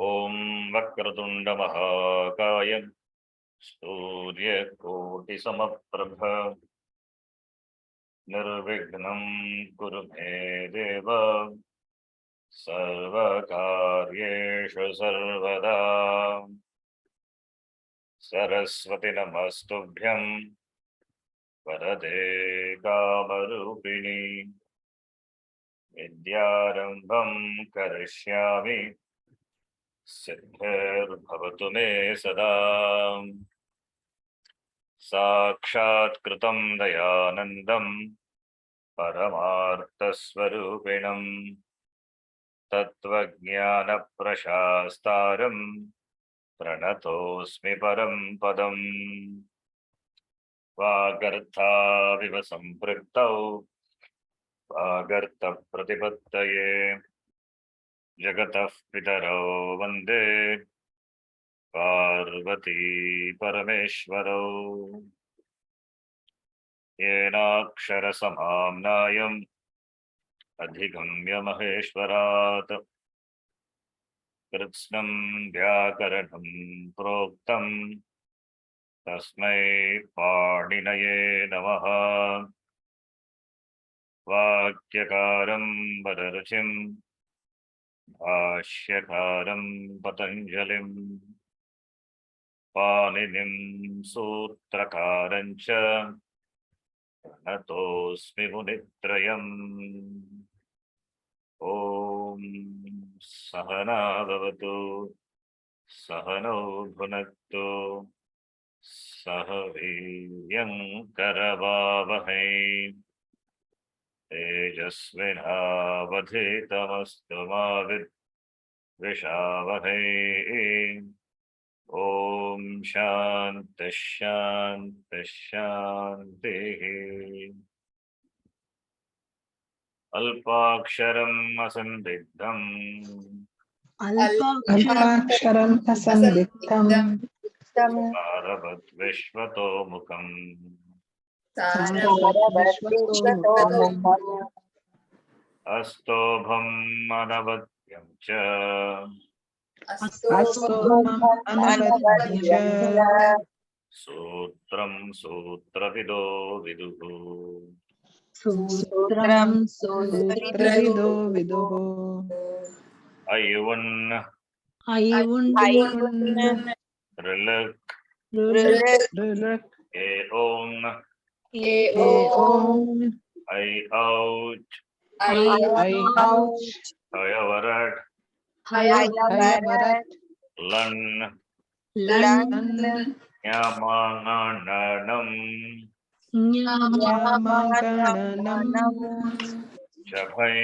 ॐ वक्रतुण्ड महाकाय सूर्यकोटिसमप्रभ निर्विघ्नं कुरु मे देव सर्वकार्येषु सर्वदा। सरस्वती नमस्तुभ्यं वरदे कामरूपिणी विद्यारम्भं करिष्यामि सिद्धिर्भवतु मे सदा। साक्षात्कृतं दयानन्दं परमार्थस्वरूपिणं तत्त्वज्ञानप्रशास्तारं प्रणतोऽस्मि परं पदम्। वागर्थाविव सम्पृक्तौ वागर्थप्रतिपत्तये जगतः पितरौ वन्दे पार्वती परमेश्वरौ। येनाक्षरसमाम्नायम् अधिगम्य महेश्वरात् कृत्स्नं व्याकरणं प्रोक्तं तस्मै पाणिनये नमः। वाक्यकारं वररुचिं भाष्यकारं पतञ्जलिं पाणिनिं सूत्रकारं च प्रणतोऽस्मि मुनित्रयम्। ॐ सहना भवतु सहनौ भुनक्तु सह वीर्यं करवावहै तेजस्विनावधीतमस्तु मा विद्विषावहै। ॐ शान्तिः शान्तिः शान्तिः। अल्पाक्षरम् असन्दिग्धम् अल्पाक्षरम् असन्दिग्धम् सारवद्विश्वतोमुखम् अस्तोभम् अनवद्यं च सूत्रं सूत्रविदो विदुः। सूत्रविदो विदुः। अयुवन् ऋलक् एओङ् ऐ औच् हयवरट् लन् ञमाङणम् जभै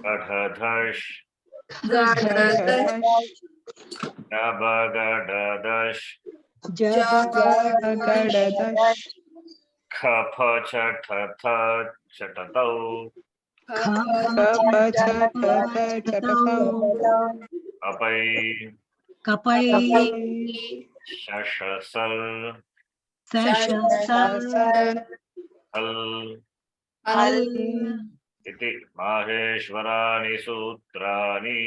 गढधश् नबगडदश् खफ छठथ छटतौ अपै शशसल हल् इति माहेश्वराणि सूत्राणि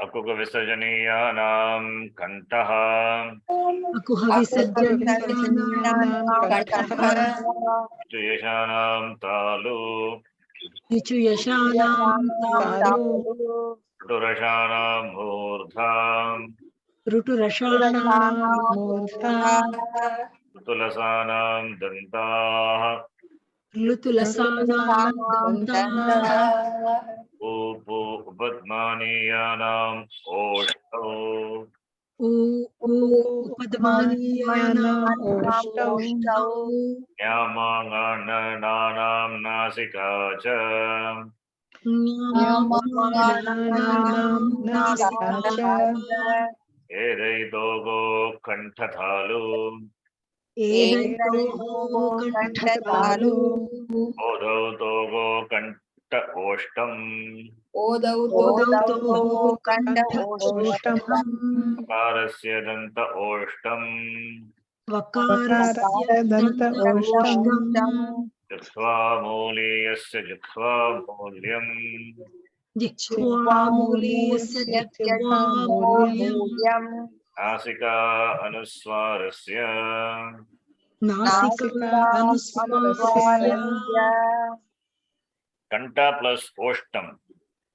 अकुक विसर्जनीयानां कण्ठः येषानां तालु ऋरषाणां मूर्धाम् ऋतुलसानां दन्ताः ऊपु उपद्मानीयानाम् ओष्ठौ ञमाङणनानां नासिका च एदैदोगो कण्ठतालु ओदौ दोगो कण्ठ ओष्ठम् वकारस्य दन्त ओष्ठम् जिह्वा मूलीयस्य जिह्वा मूल्यम् जिह्वामूलीयस्य जिह्वामूल्यम् नासिका अनुस्वारस्य नासिका अनुस्वारस्य कंठ प्लस ओष्टम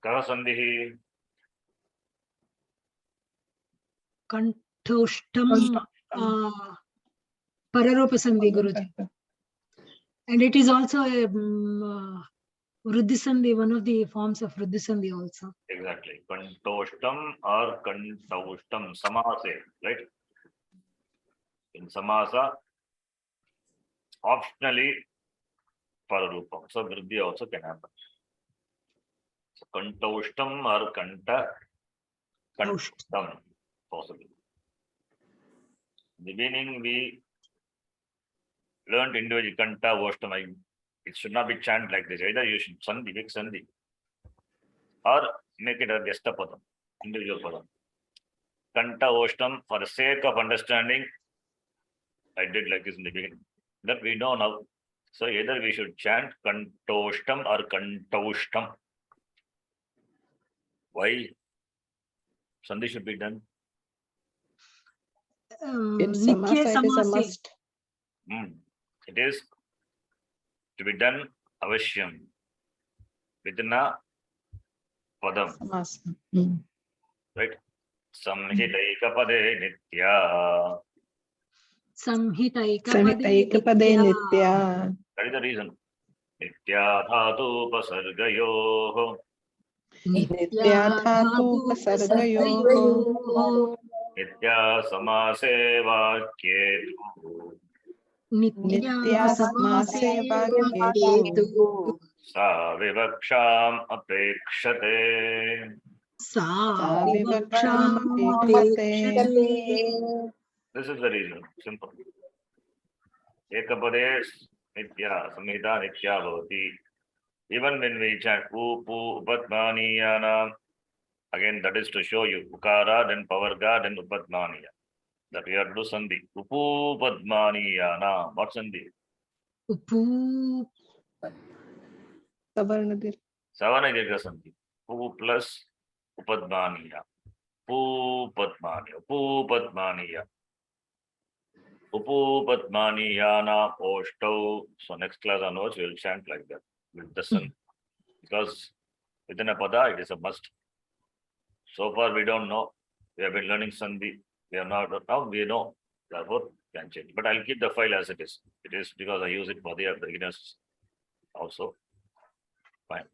कः संधिः कंठोष्टम pararopasandhi Guruji, and it is also a Vruddhi Sandhi, one of the forms of Vruddhi Sandhi also. Exactly. Kantoshtam or kantaushtam, samase, right? In samasa, optionally pararupam. So vriddhi also can happen. So kantaushtam or kantam, possible. In the beginning, we learned individual kanta, oshtam. It should not be chanted like this. Either you should sandhi, big sandhi, or make it a gesta padam, individual padam. Kanta, oshtam, for the sake of understanding, I did like this in the beginning. That we know now. So either we should chant kantoshtam or kantaushtam. Why? Sandhi should be done. In samasa, it is a must. It is to be done avashyam within a padam. Samasa. Right? Samhitaikapade nitya. Samhitaikapade nitya. That is the reason. Nitya dhatu pasargayoh. Nitya dhatu pasargayoh. Nitya samase vakyetu. Nitya samase vakyetu. Sa vivaksham apekshate. Sa vivaksham apekshate. This is the reason. Simple. Ekapade nitya, samhita nitya bhavati. Even when we chant upu upatmaniyana, again that is to show you ukara, then pavarga, then upatmaniya. That we have to do sandhi. Upu upatmaniyana. What sandhi? Upu. Savarna Savanagirga sandhi. Upu plus upatmaniya. Upatmaniya. Upatmaniya. Upu Padmaniyana Oshtau. So next class onwards we will chant like that with the sun. Because within a pada it is a must. So far we don't know. We have been learning Sandhi. We have not now we know. Therefore can change. But I'll keep the file as it is. It is because I use it for the beginners also. Fine.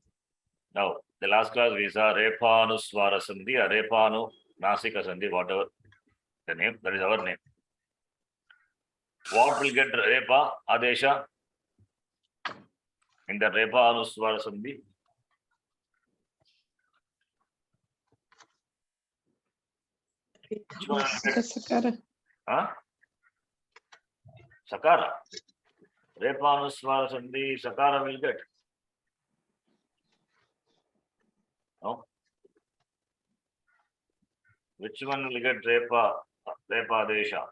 Now the last class we saw Repanu Swara Sandhi or Repanu Nasika Sandhi, whatever the name, that is our name. What will get Repa Adesha in the Repa Anuswara Sandhi? Sakara. Huh? Sakara. Repa Anuswara Sandhi, Sakara will get. No? Which one will get Repa Adesha?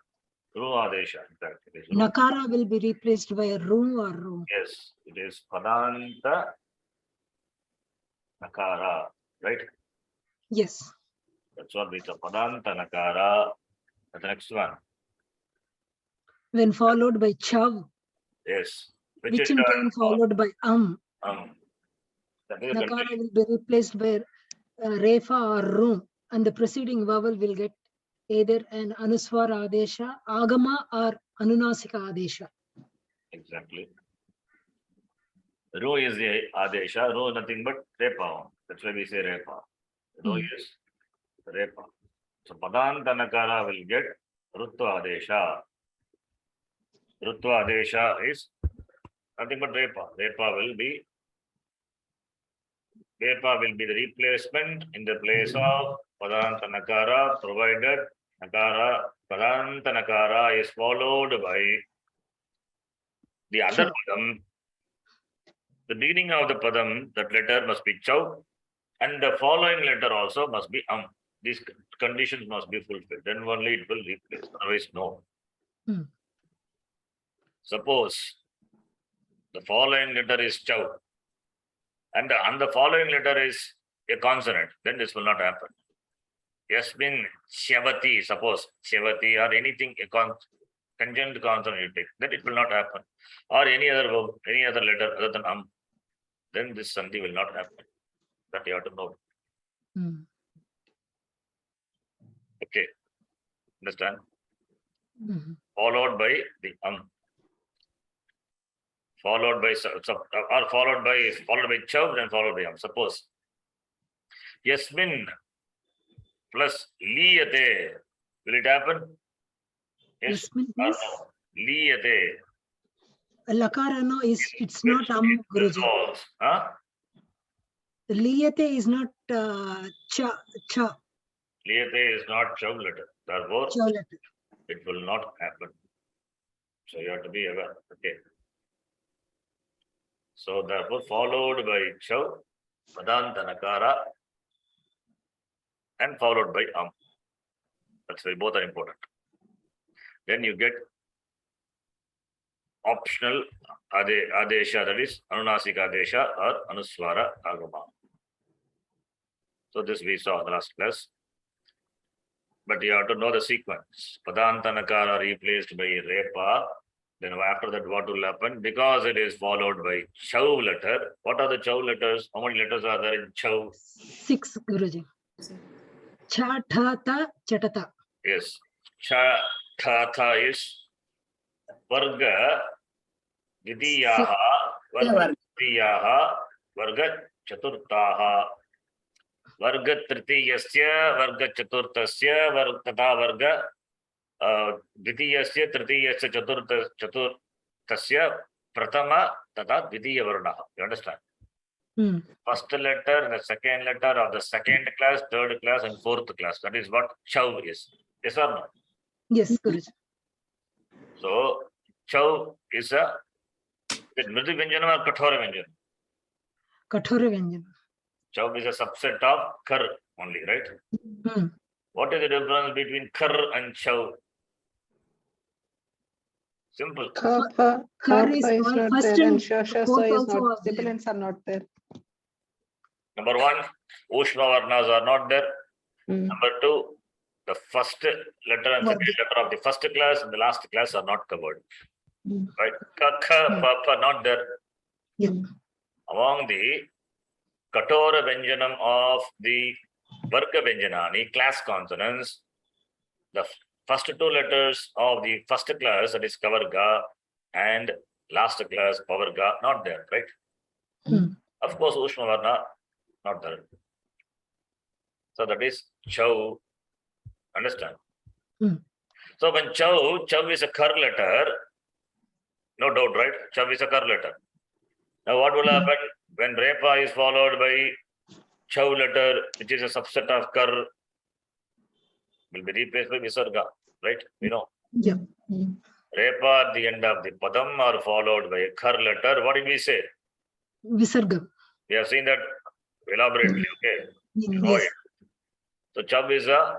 Ru Adesha, in fact. It is Nakara will be replaced by Ru or Ru. Yes, it is Padanta Nakara, right? Yes. That's what we call Padanta Nakara. The next one. When followed by Chav. Yes. Which in turn followed by That is Nakara will be replaced by Refa or Ru, and the preceding vowel will get either an Anuswara Adesha, Agama, or Anunasika Adesha. Exactly. Ru is the Adesha. Ru nothing but Repa. That's why we say Repa. Ru is Repa. So Padanta Nakara will get Rutva Adesha. Rutva Adesha is nothing but Repa. Repa will be the replacement in the place of Padanta Nakara, provided Nakara, Padanta Nakara is followed by the other padam. The beginning of the padam, that letter must be Chau, and the following letter also must be These conditions must be fulfilled. Then only it will replace. Otherwise, no. Suppose the following letter is chow, and the following letter is a consonant, then this will not happen. Yasmin Shavati, suppose Shavati or anything, conjunct consonant you take, then it will not happen. Or any other verb, any other letter other than then this sandhi will not happen. That you have to know. Okay. Understand? Followed by the followed by or followed by chow, then followed by Suppose Yasmin plus liyate, will it happen? Yes. Yasmin plus no? Liyate. Lakara no is it's not Guruji. Huh? Liyate is not cha. Liyate is not chow letter. Therefore, Chow letter. it will not happen. So you have to be aware. Okay. So therefore, followed by chow, padanta nakara, and followed by That's why both are important. Then you get optional adesha, that is anunasika adesha or anuswara agama. So this we saw in the last class. But you have to know the sequence. Padanta nakara replaced by repa. Then after that, what will happen? Because it is followed by chow letter. What are the chow letters? How many letters are there in chow? 6, Guruji. Cha, tha, ta, chatata. Yes. Cha, tha, tha is varga, didiyaha, varga tritiyaha, varga chaturtaha, varga tritiyasya, varga chaturtasya, tata varga द्वितीयस्य तृतीयस्य चतुर्थस्य प्रथम तथा द्वितीय वर्णः. You understand? First letter, the second letter of the second class, third class, and fourth class. That is what chow is. Yes or no? Yes, Guruji. So chow is a mridu vyanjana or kathora vyanjana? Kathora vyanjana. Chow is a subset of kar only, right? What is the difference between kar and chow? Simple. Kapha is not there and shasha is not, sibilants are not there. Number one, Ushma Varnas are not there. Number two, the first letter and second letter of the first class and the last class are not covered. Right? Kakha, Papa, not there. Among the Katora Vyanjanam of the Varga Vyanjanani, class consonants, the first two letters of the first class, that is Kavarga, and last class Pavarga, not there, right? Of course, Ushma Varna, not there. So that is chow. Understand? So when chow is a kar letter, no doubt, right? Chow is a kar letter. Now what will happen when repa is followed by chow letter, which is a subset of kar, will be replaced by visarga, right? We know. Yeah. Repa at the end of the padam are followed by a kar letter. What did we say? Visarga. We have seen that elaborately, okay? Yes. So chow is a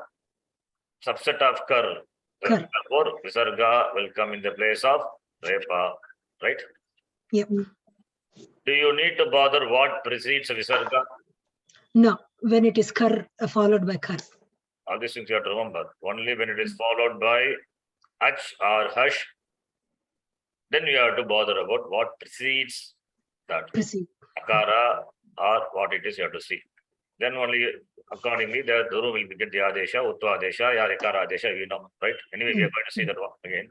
subset of kar. Therefore, visarga will come in the place of repa, right? Yep. Do you need to bother what precedes visarga? No, when it is kar followed by kar. All these things you have to remember. Only when it is followed by ach or hush, then you have to bother about what precedes that. Precede. Akara or what it is you have to see. Then only accordingly the Duru will get the Adesha, Uttva Adesha, ya Ekara Adesha, you know, right? Anyway, we are going to see that one again.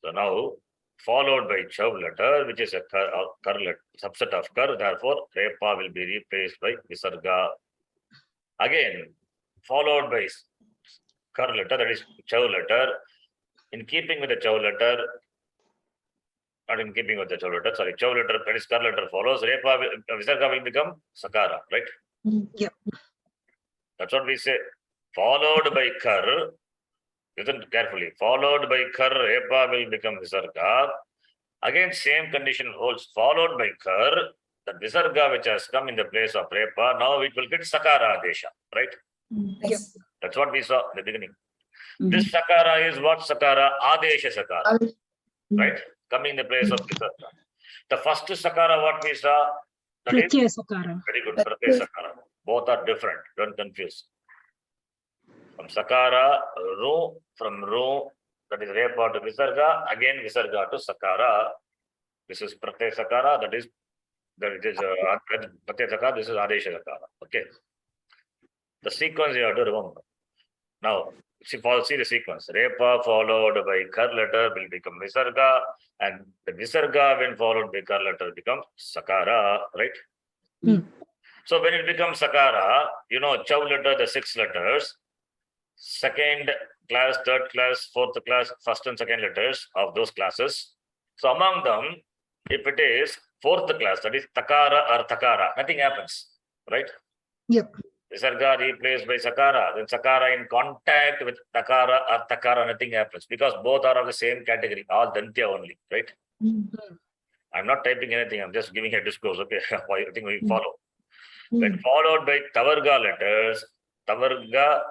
So now, followed by chow letter, which is a kar letter, subset of kar, therefore, repa will be replaced by visarga. Again, followed by kar letter, that is chow letter. In keeping with the chow letter, not in keeping with the chow letter, sorry, chow letter, that is kar letter follows, repa, visarga will become sakara, right? Yep. That's what we say. Followed by kar, listen carefully, followed by kar, repa will become visarga. Again, same condition holds. Followed by kar, the visarga which has come in the place of repa, now it will get sakara adesha, right? Yes. That's what we saw in the beginning. This sakara is what sakara? Adesha sakara. right? Coming in the place of Visarga. The first Sakara, what we saw, that is Pratyaya Sakara. very good, Pratyaya Sakara. Both are different, don't confuse. From Sakara, Ru, from Ru, that is Repa to Visarga, again Visarga to Sakara. This is Pratyaya Sakara, that is Pratyaya Sakara, this is Adesha Sakara. Okay. The sequence you have to remember. Now, see the sequence. Repa followed by Kar letter will become Visarga, and the Visarga when followed by Kar letter becomes Sakara, right? So when it becomes Sakara, Chow letter, the 6 letters, second class, third class, fourth class, first and second letters of those classes. So among them, if it is fourth class, that is Takara or Takara, nothing happens, right? Yep. Visarga replaced by Sakara, then Sakara in contact with Takara or Takara, nothing happens because both are of the same category, all Dantya only, right? I'm not typing anything, I'm just giving a discourse, okay? I think we follow. When followed by Tavarga letters, Tavarga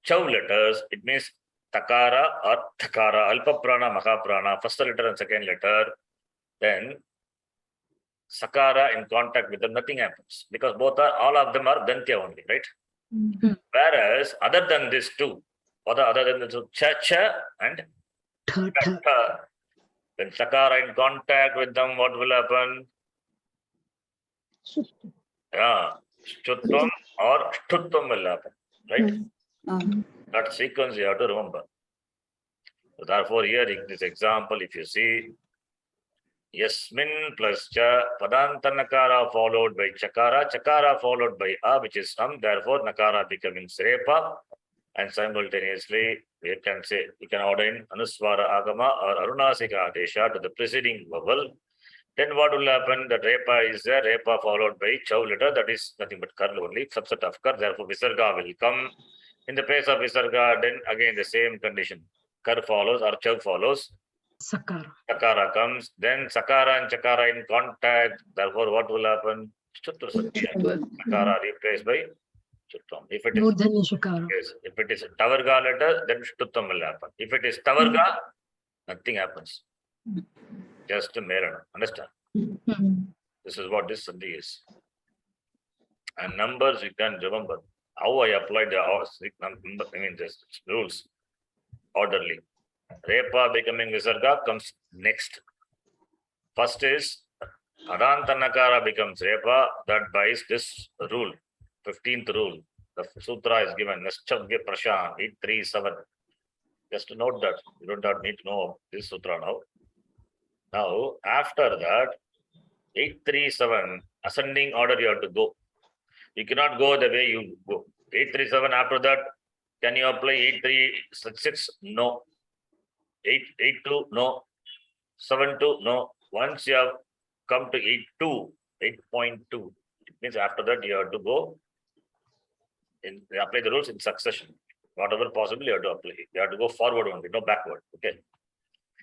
Chow letters, it means Takara or Takara, Alpa Prana, Maha Prana, first letter and second letter, then Sakara in contact with them, nothing happens because all of them are Dantya only, right? Whereas other than these two, other than the two, Cha and Ta, when Sakara in contact with them, what will happen? Yeah, Stuttam or Stuttam will happen, right? That sequence you have to remember. So therefore, here in this example, if you see Yasmin plus Cha, Padantanakara followed by Chakara, Chakara followed by A, which is therefore Nakara becoming Srepa, and simultaneously you can order in Anuswara Agama or Arunasika Adesha to the preceding vowel. Then what will happen? The Repa is there, Repa followed by Chow letter, that is nothing but Kar only, subset of Kar, therefore Visarga will come. In the place of Visarga, then again the same condition. Kar follows or Chow follows. Sakara. Sakara comes, then Sakara and Chakara in contact, therefore what will happen? Chuttur Satya. Sakara replaced by Chuttam. If it is Murdhanya Shakara. yes, if it is Tavarga letter, then Stuttam will happen. If it is Tavarga, nothing happens. Just a mirror. Understand? This is what this Sandhi is. And numbers you can remember. How I applied this rules orderly. Repa becoming Visarga comes next. First is Adantanakara becomes Repa, that buys this rule, 15th rule. The sutra is given, Naschavya Prashan, 837. Just to note that, you don't need to know this sutra now. Now, after that, 837, ascending order you have to go. You cannot go the way you go. 837, after that, can you apply 836? No. 882? No. 72? No. Once you have come to 8.2, it means after that you have to go apply the rules in succession. Whatever possible you have to apply. You have to go forward only, no backward. Okay.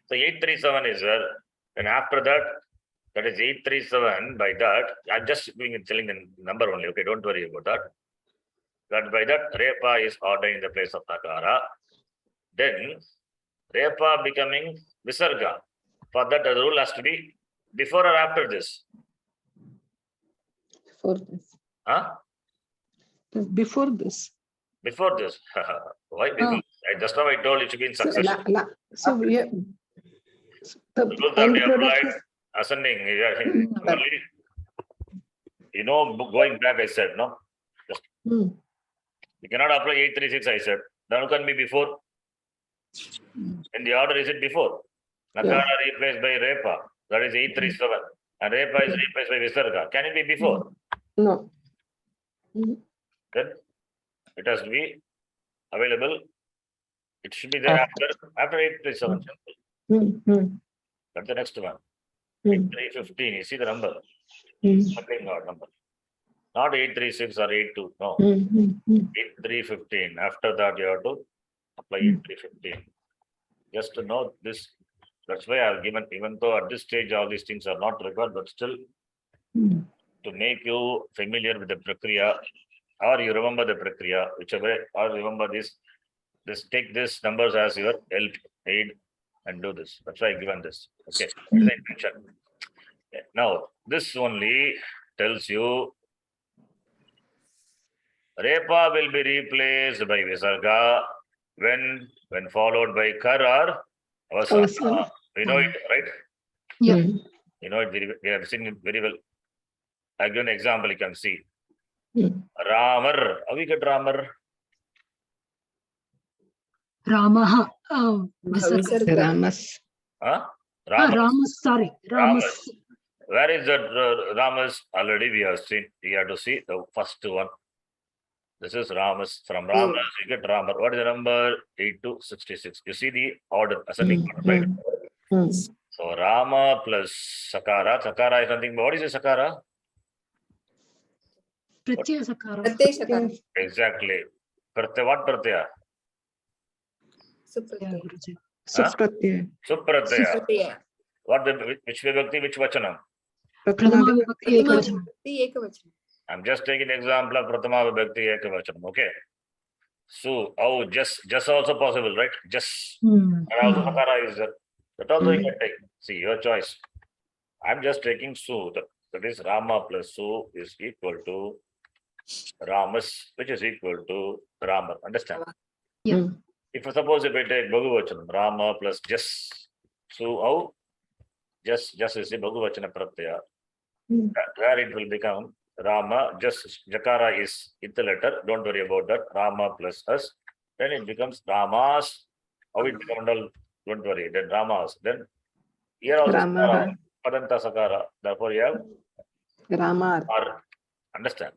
So 837 is there. And after that, that is 837. By that, I'm just telling the number only. Okay, don't worry about that. That by that, Repa is ordered in the place of Takara. Then Repa becoming Visarga. For that, the rule has to be before or after this? Before this. Huh? Before this. Before this. Why? Because just now I told it to be in succession. So yeah. The rules have end to be product applied ascending. Going back, I said, no? Just, you cannot apply 836, I said. Then can be before. In the order, is it before? Nakara replaced by Repa. That is 837. And Repa is replaced by Visarga. Can it be before? No. Then it has to be available. It should be there after 837. That's the next one. 315. You see the number? Number. Not 836 or 82. No. 8315. After that, you have to apply 8315. Just to know this. That's why I've given, even though at this stage all these things are not required, but still to make you familiar with the prakriya, or you remember the prakriya, whichever, or remember this take these numbers as your help, aid, and do this. That's why I given this. Okay, that's the intention. Okay. Now, this only tells you Repa will be replaced by Visarga when followed by Kar or Avasana. Avasana. We know it, right? Yeah. You know it we have seen it very well. I give an example, you can see. Ramar. How we get Ramar? Ramaha. Visarga. Visarga. Ramas. Huh? Ramas, sorry. Ramas. Where is that Ramas? Already we have seen. We have to see the first one. This is Ramas. From Ramas, you get Ramar. What is the number? 8 to 66. You see the order, ascending order, right? So Rama plus Sakara. Sakara is something. What is a Sakara? Pratyaya Sakara. Exactly. What Pratyaya? Guruji. Supratyaya. Supratyaya. What which vibhakti, which vachanam? Prathama Vibhakti Ekavachanam. I'm just taking an example of Prathama Vibhakti Ekavachanam. Okay. So, just also possible, right? Just. And also Sakara is there. That also you can take. See, your choice. I'm just taking Su. That is Rama plus Su is equal to Ramas, which is equal to Ramar. Understand? Yeah. If suppose if I take Bhagavachanam, Rama plus just Su, how? Just is the Bhagavachana Pratyaya. Where it will become Rama, just Jakara is in the letter. Don't worry about that. Rama plus us. Then it becomes Ramas. How it becomes? Don't worry. Then Ramas. Then here also Sakara, Padanta Sakara. Therefore you have Ramar. R. Understand?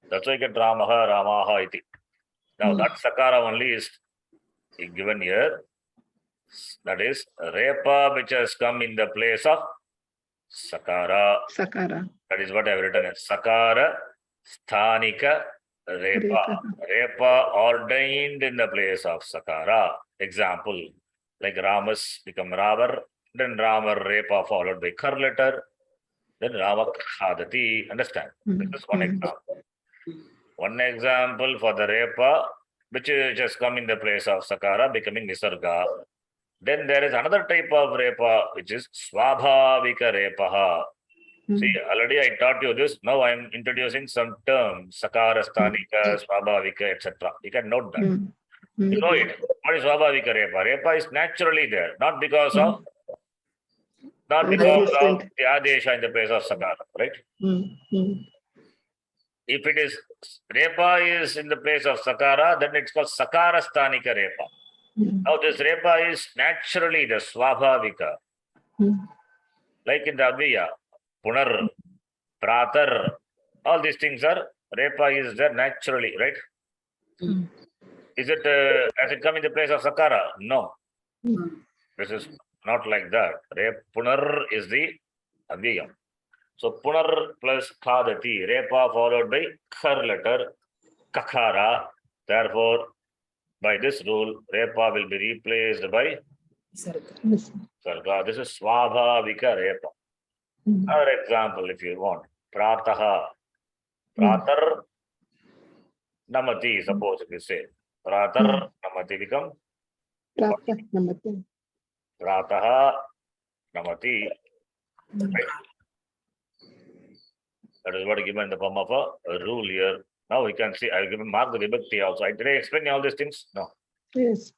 That's why you get Ramaha, Ramaha iti. Now that Sakara only is given here. That is Repa, which has come in the place of Sakara. Sakara. That is what I have written as Sakara Sthanika Repa. Repa ordained in the place of Sakara. Example, like Ramas become Ravar, then Ramar Repa followed by Kar letter, then Rava Khadati. Understand? This is one example. One example for the Repa, which has come in the place of Sakara, becoming Nisarga. Then there is another type of Repa, which is Swabhavika Repaha. See, already I taught you this. Now I am introducing some terms, Sakara, Sthanika, Swabhavika, etc. You can note that. You know it. What is Swabhavika Repa? Repa is naturally there, not because of the Adesha in the place of Sakara, right? If it is Repa is in the place of Sakara, then it's called Sakara Sthanika Repa. Now this Repa is naturally the Swabhavika. Like in the Adviya, Punar, Pratar, all these things are, Repa is there naturally, right? Is it, has it come in the place of Sakara? No. This is not like that. Punar is the Adviya. So Punar plus Khadati, Repa followed by Khar letter, Kakara. Therefore, by this rule, Repa will be replaced by Sarga. This is Swabhavika Repa. Another example, if you want, Prataha. Pratar Namati, suppose if you say. Pratar Namati become Prataha Namati. Right? That is what is given in the form of a rule here. Now we can see, I will give mark the vibhakti also. Did I explain all these things? No. Yes.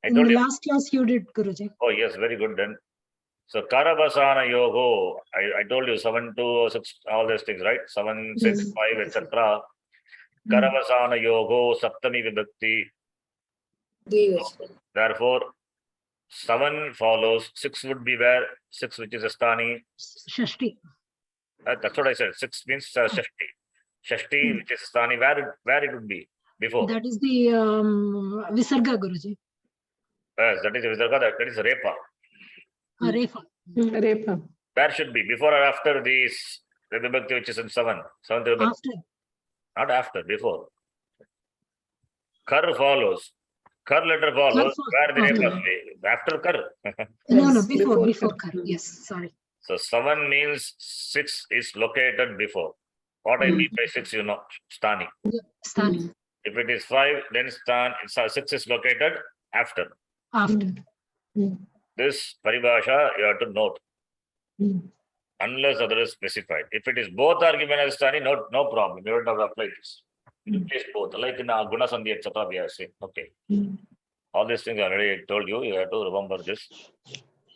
In the last class you did, Guruji. Oh, yes, very good then. So Karabasana Yogo, I told you 7 to 6, all these things, right? 7, 6, 5, etc. Karabasana Yogo, Saptami Vibhakti. Therefore, 7 follows, 6 would be where? 6, which is a Sthani. Shashti. That's what I said. 6 means Shashti. Shashti, which is Sthani, where it would be before? That is the Visarga, Guruji. Yes, that is Visarga, that is Repa. Repa. Repa. Where should be? Before or after the Vibhakti, which is in 7? 7th Vibhakti. After. Not after, before. Kar follows. Kar letter follows. Where the Repa be? After Kar. No, before Kar. Yes, sorry. So 7 means 6 is located before. What I mean by 6, you know, Sthani. Sthani. If it is 5, then 6 is located after. After. This paribhasha you have to note. Unless otherwise specified. If it is both are given as Stani, no problem. You don't have to apply this. You place both. Like in Guna Sandhi, etc. we are saying. Okay. All these things I already told you. You have to remember this.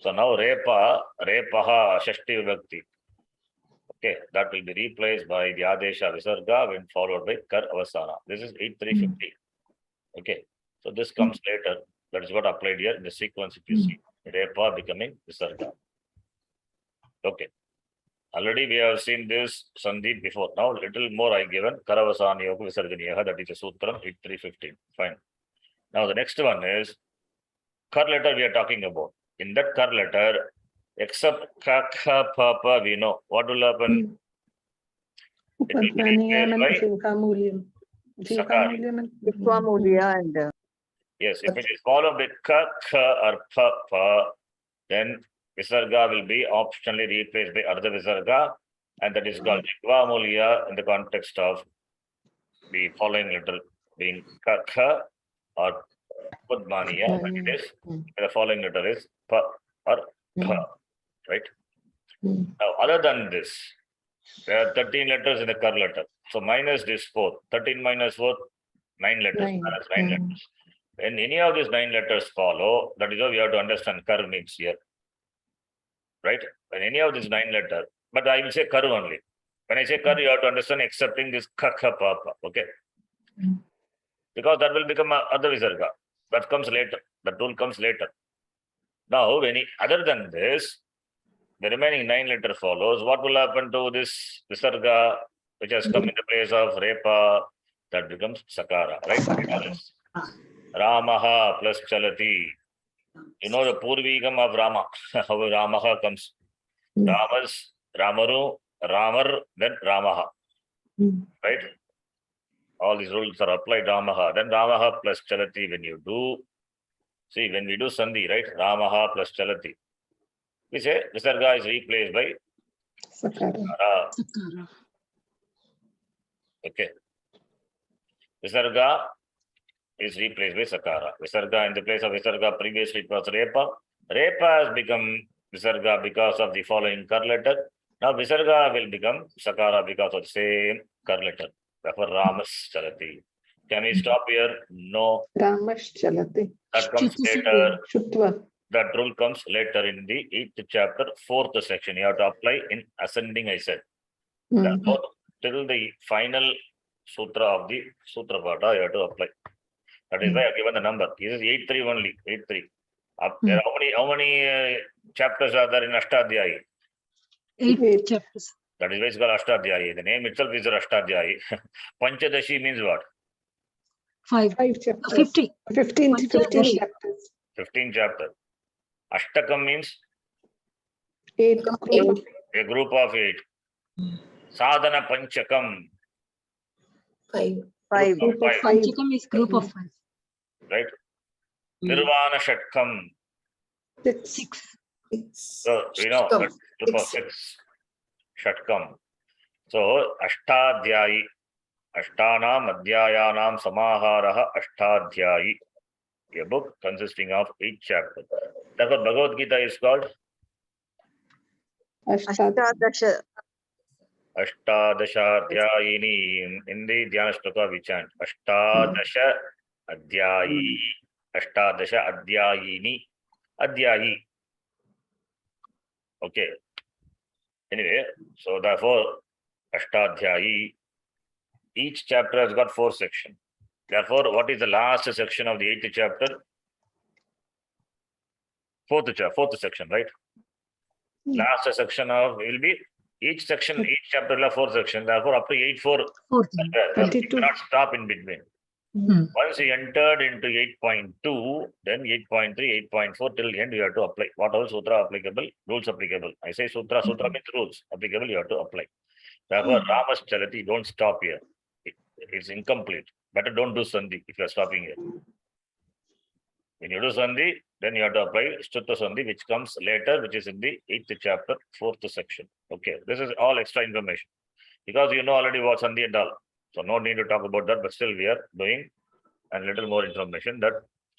So now Repaha, Shashti Vibhakti. Okay, that will be replaced by the Adesha Visarga when followed by Kar Avasana. This is 8350. Okay, so this comes later. That is what applied here in the sequence if you see. Repa becoming Visarga. Okay. Already we have seen this Sandhi before. Now little more I given Karavasana Yoga Visarganiyaha, that is a Sutram 8315. Fine. Now the next one is Kar letter we are talking about. In that Kar letter, except Kha, Papa, we know. What will happen? It will be replaced by Vipamulya and yes, if it is followed by Ka, Kha or Pa, then Visarga will be optionally replaced by Ardha Visarga, and that is called Vipamulya in the context of the following letter being Ka, Kha or Pudmaniya, and it is the following letter is Pa or Kha, right? Now, other than this, there are 13 letters in the Kar letter. So minus this 4. 13 minus 4, 9 letters. That's 9 letters. When any of these 9 letters follow, that is how we have to understand Kar means here. Right? When any of these 9 letters, but I will say Kar only. When I say Kar, you have to understand excepting this Kha, Kha, Pa, Pa. Okay? Because that will become other Visarga. That comes later. That rule comes later. Now, other than this, the remaining 9 letter follows. What will happen to this Visarga, which has come in the place of Repa? That becomes Sakara, right? Ramaha plus Chalati. You know the Purvigam of Rama, how Ramaha comes. Ramas, Ramaru, Ramar, then Ramaha. Right? All these rules are applied Ramaha. Then Ramaha plus Chalati when you do. See, when we do Sandhi, right? Ramaha plus Chalati. We say Visarga is replaced by Sakara. Okay. Visarga is replaced by Sakara. Visarga in the place of Visarga, previously it was Repa. Repa has become Visarga because of the following Kar letter. Now Visarga will become Sakara because of the same Kar letter. Therefore, Ramas Chalati. Can we stop here? No. Ramas Chalati. That comes later. Shutva. That rule comes later in the 8th chapter, 4th section. You have to apply in ascending, I said. Therefore, till the final sutra of the Sutra Pata, you have to apply. That is why I have given the number. This is 8.3 only. 8.3. How many chapters are there in Ashtadhyayi? 8 chapters. That is why it's called Ashtadhyayi. The name itself is Ashtadhyayi. Panchadashi means what? 5 chapters. 50. 15 chapters. 15 chapters. Ashtakam means? 8. A group of 8. Sadhana Panchakam. 5. Panchakam is group of 5. Right? Nirvana Shatkam. 6. So, you know, group of 6. Shatkam. So, Ashtadhyayi. Ashtanam Adhyayanam Samaharaha Ashtadhyayi. A book consisting of 8 chapters. Therefore, Bhagavad Gita is called Ashtadasha. Ashtadasha in the Dhyana Shloka we chant Ashtadasha Adhyayi. Ashtadasha Adhyayini. Adhyayi. Okay. Anyway, so therefore, Ashtadhyayi. Each chapter has got 4 sections. Therefore, what is the last section of the 8th chapter? 4th section, right? Last section of will be each section, each chapter will have 4 sections. Therefore, up to 8.4, you cannot stop in between. Once you entered into 8.2, then 8.3, 8.4 till the end you have to apply. What all sutra applicable? Rules applicable. I say sutra means rules applicable. You have to apply. Therefore, Ramas Chalati, don't stop here. It's incomplete. Better don't do Sandhi if you are stopping here. When you do Sandhi, then you have to apply Shtutta Sandhi, which comes later, which is in the 8th chapter, 4th section. Okay, this is all extra information. Because you know already what Sandhi and all. So no need to talk about that, but still we are doing a little more information that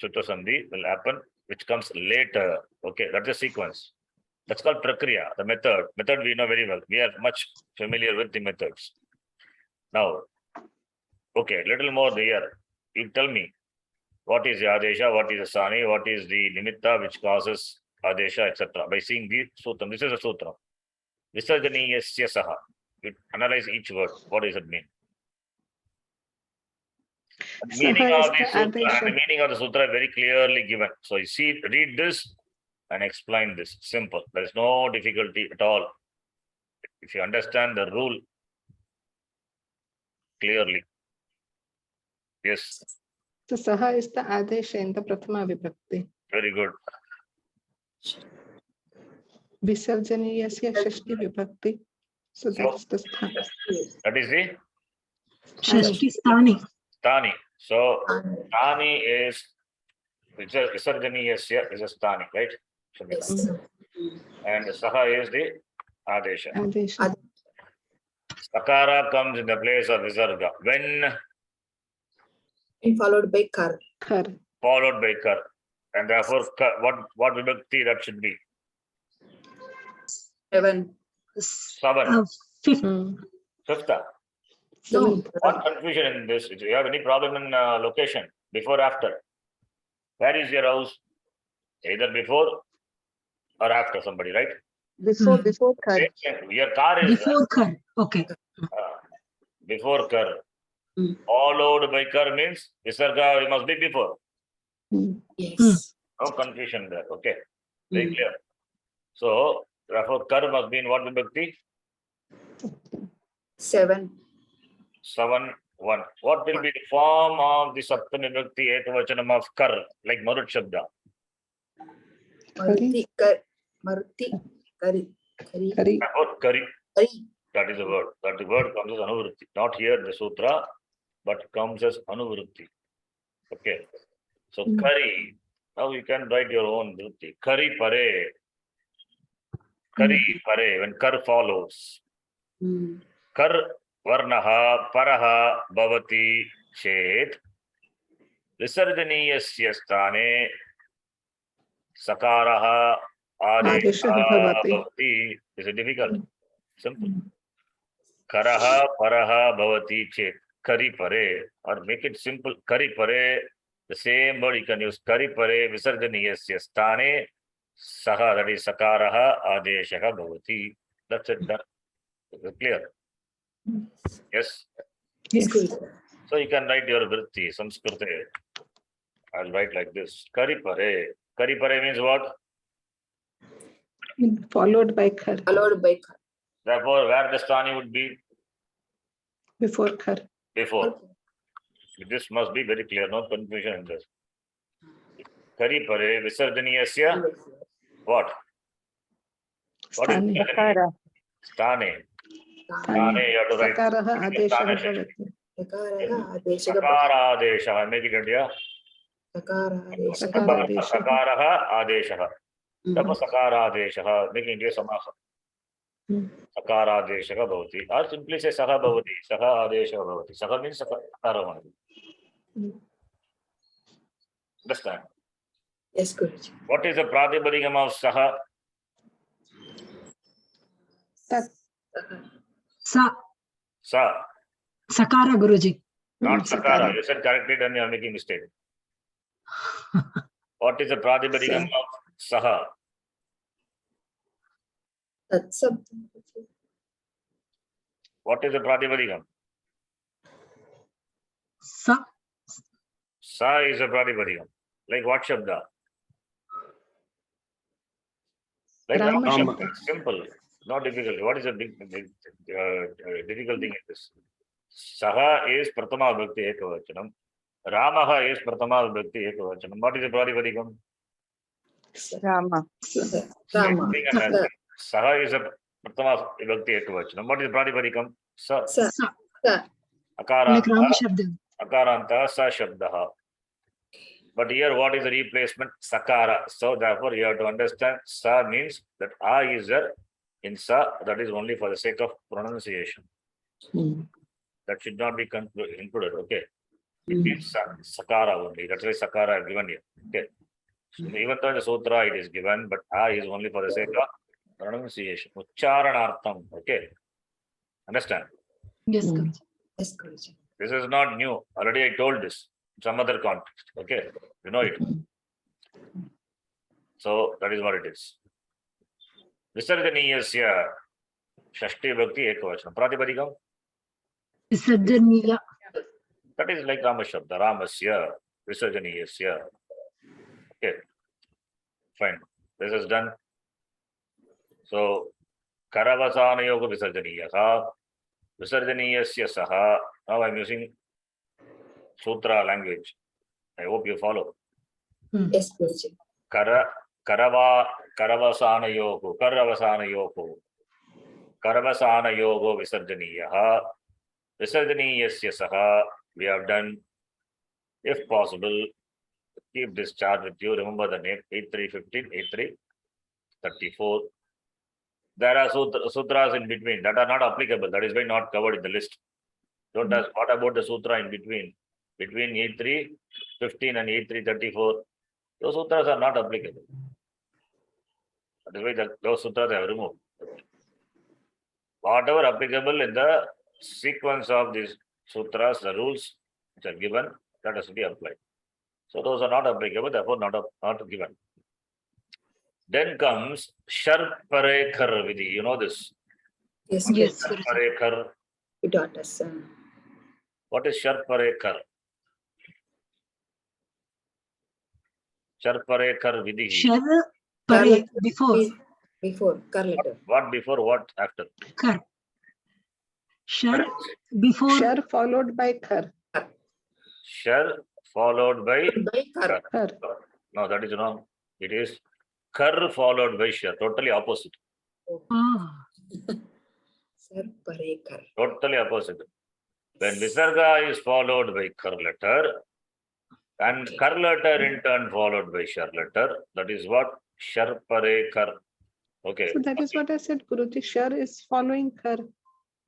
Shtutta Sandhi will happen which comes later. Okay, that's the sequence. That's called prakriya, the method. Method we know very well. We are much familiar with the methods. Now, okay, little more here. You tell me, what is the adesha, what is the sani, what is the nimitta which causes adesha, etc. By seeing the sutram. This is a sutra. Visarjaniyasya saha. You analyze each word. What does it mean? The meaning Saha is of the the sutra and the adesha. meaning of the sutra is very clearly given. So you see, read this and explain this. Simple. There is no difficulty at all. If you understand the rule clearly. Yes, So Saha is the Adesha in the Prathama Vibhakti. very good. Visarjaniyasya Shashti Vibhakti. So that's the sthan. That is the Shashti Sthani. Stani. So Stani is Visarjaniyasya is a Stani, right? Yes. And Saha is the Adesha. Adesha. Sakara comes in the place of Visarga. When And followed by kar. Kar. followed by Kar. And therefore, what Vibhakti that should be? 7. 7. Fifth. Fifth. Seventh. What confusion in this? Do you have any problem in location? Before, after? Where is your house? Either before or after somebody, right? Before kar. Your car is Before Kar. Okay. before Kar. Hmm. Followed by Kar means Visarga must be before. Yes. No confusion there. Okay. Very Hmm. clear. So, therefore, Kar must be in what Vibhakti? 7. 7, 1. What will be the form of the Saptami Vibhakti Ekavachanam of Kar, like Marut Shabda? Maruti kar. Maruti kari. Kari. Kari. Or Kari. Kari. That is the word. That the word comes as Anuvritti. Not here in the Sutra, but comes as Anuvritti. Okay. So, Kari. Now you can write your own Vritti. Kari Pare. Kari Pare. When Kar follows. Hmm. Kar Varnaha Paraha Bhavati Chet Visarjaniyasya Sthane Sakaraha Adesha Bhavati. Is it difficult? Simple. Karaha Paraha Bhavati Chet. Kari Pare. Or make it simple. Kari Pare. The same word you can use. Kari Pare Visarjaniyasya Sthane Saha. That is Sakaraha Adesha Bhavati. That's it. Done. Is it clear? Yes. Yes. Good. So you can write your vritti, Saṃskṛta. I'll write like this. Kari Pare. Kari Pare means what? Followed by Kar. Followed by kar. Therefore, where the Sthani would be? Before Kar. Before. This must be very clear, no confusion in this. Kari Pare Visarjaniyasya. What? What is Sthani. Visarjaniyasya? Sthane. Sthane, you have to write. Sakaraha Adesha Sthane Bhavati. Sakaraha adesha. Sakara Adesha. Make it India. Sakara adesha. Sakara Adesha. Sakaraha Adesha. Therefore, Sakara Adesha. Make it India Samaha. Sakara Adesha Bhavati. Or simply say Saha Bhavati. Saha Adesha Bhavati. Saha means Sakara only. Understand? Yes, Guruji. What is the Pratipadikam of Saha? Tat. Sa. Sakara Guruji. Not Sakara. You said correctly, then you are making mistake. What is the Pratipadikam of Saha? That's something. What is the Pratipadikam? Sa. Sa is a Pratipadikam. Like what Shabda? Like Rama Rama Shabda. Shabda. Simple. Not difficult. What is the difficult thing in this? Saha is Pratama Vibhakti Ekavachanam. Ramaha is Pratama Vibhakti Ekavachanam. What is the Pratipadikam? Rama. Same Rama. thing I'm asking. Saha is a Pratama Vibhakti Ekavachanam. What is the Pratipadikam? Sa. Sa. Sa. Sa. Like Akaranta. Rama Shabda. Akaranta Sa Shabdaha. But here, what is the replacement? Sakara. So, therefore, you have to understand Sa means that A is there in Sa. That is only for the sake of pronunciation. That should not be included. Okay. It means Sakara only. That's why Sakara is given here. Okay. So even though in the sutra it is given, but is only for the sake of pronunciation. Ucharanartham. Okay. Understand? Yes, Mm. Guruji. Yes, Guruji. This is not new. Already I told this. Some other context. Okay. You know it. So that is what it is. Visarjaniyasya Shashti Bhakti Ekavachanam. Pratipadikam. Visarjaniya. That is like Rama Shabda. Ramasya Visarjaniyasya. Okay. Fine. This is done. So Karavasana Yoga Visarjaniyaha. Visarjaniyasya Saha. Now I am using Sutra language. I hope you follow. Yes, Guruji. Karavasana yogo visarjaniyaha. Visarjaniyasya saha. We have done, if possible, keep this chart with you. Remember the name 8315, 8334. There are sutras in between that are not applicable. That is why not covered in the list. Don't ask what about the sutra in between 8315 and 8334. Those sutras are not applicable. That is why those sutras have removed. Whatever applicable in the sequence of these sutras, the rules which are given, that has to be applied. So those are not applicable, therefore not given. Then comes Sharparekhar Vidhi. You know this. Yes, Yes, Guruji. Guruji. Sharparekhar. You taught us. What is Sharparekhar? Sharparekhar Vidhi. Shar, Pare, before. Before, Kar letter. What before, what after? Kar. Shar, before. Shar followed by Khar. Shar followed by By Kar. Khar. No, that is wrong. It is Kar followed by Shar. Totally opposite. Ah, Sar Pare Kar. Totally opposite. When Visarga is followed by Kar letter, and Kar letter in turn followed by Shar letter, that is what Sharparekhar. Okay. So that is what I said, Guruji. Shar is following Khar.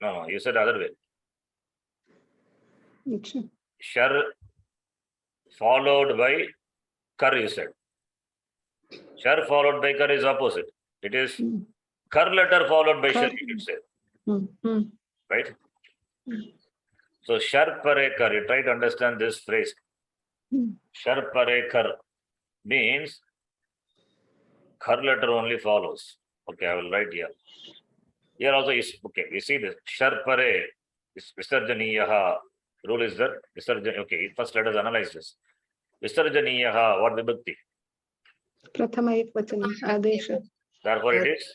No, you said other way. Acha. Shar followed by Kar, you said. Shar followed by Kar is opposite. It is Hmm. Kar letter followed by Shar, Kar. you should say. Hmm. Right? So Sharparekhar, you try to understand this phrase. Hmm. Sharparekhar means Khar letter only follows. Okay, I will write here. Here also is okay. You see this Sharpare is Visarjaniyaha. Rule is that Visarjan. Okay, first let us analyze this. Visarjaniyaha, what vibhakti? Prathama ekvachanam. Adesha. Therefore it is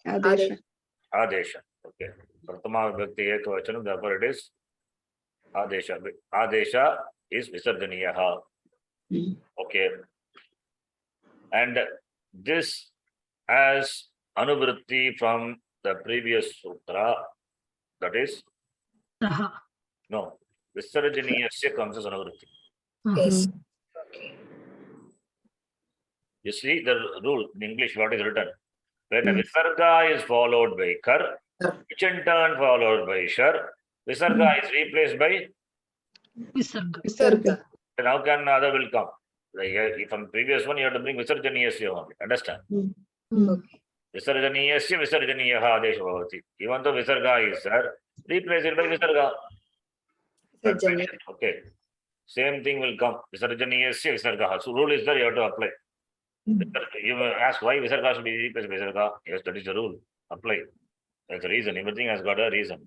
Adesha. Adesha. Okay. Prathama vibhakti ekvachanam, therefore it is Adesha. Adesha is Visarjaniyaha. Hmm. Okay. And this as anuvritti from the previous sutra, that is, Saha. no, Visarjaniyasya comes as anuvritti. Yes. Hmm. Okay. You see the rule in English, what is written? When a Hmm. Visarga is followed by Kar, Kar. which in turn followed by Shar, Visarga is replaced by, Visarga. Visarga. then how can other will come? Like from previous one, you have to bring Visarjaniyasya only. Understand? Hmm. Okay. Visarjaniyasya Visarjaniyaha Adesha Bhavati. Even though Visarga is there, replace it by Visarga. Sajjani. Okay. Same thing will come. Visarjaniyasya Visarga. So rule is there, you have to apply. You may ask why Visarga should be replaced by Visarga. Yes, that is the rule. Apply. That's the reason. Everything has got a reason.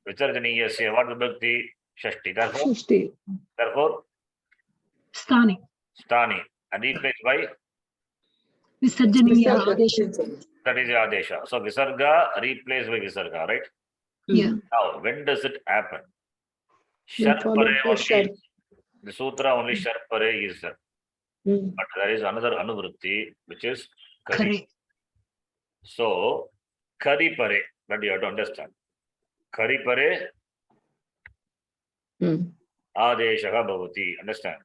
Visarjaniyasya, what vibhakti? Shashti. Therefore, Stani. Stani. And replaced by, Visarjaniya Visarga. Adesha. that is Adesha. So Visarga replaced by Visarga, right? Yeah. Now, when does it happen? When followed Sharpare by Shar. only. The sutra only Sharpare is there. Hmm. But there is another anuvritti, which is Kari. Kare. So, Kari Pare, that you have to understand. Kari Pare, Hmm. Adeshaha Bhavati. Understand?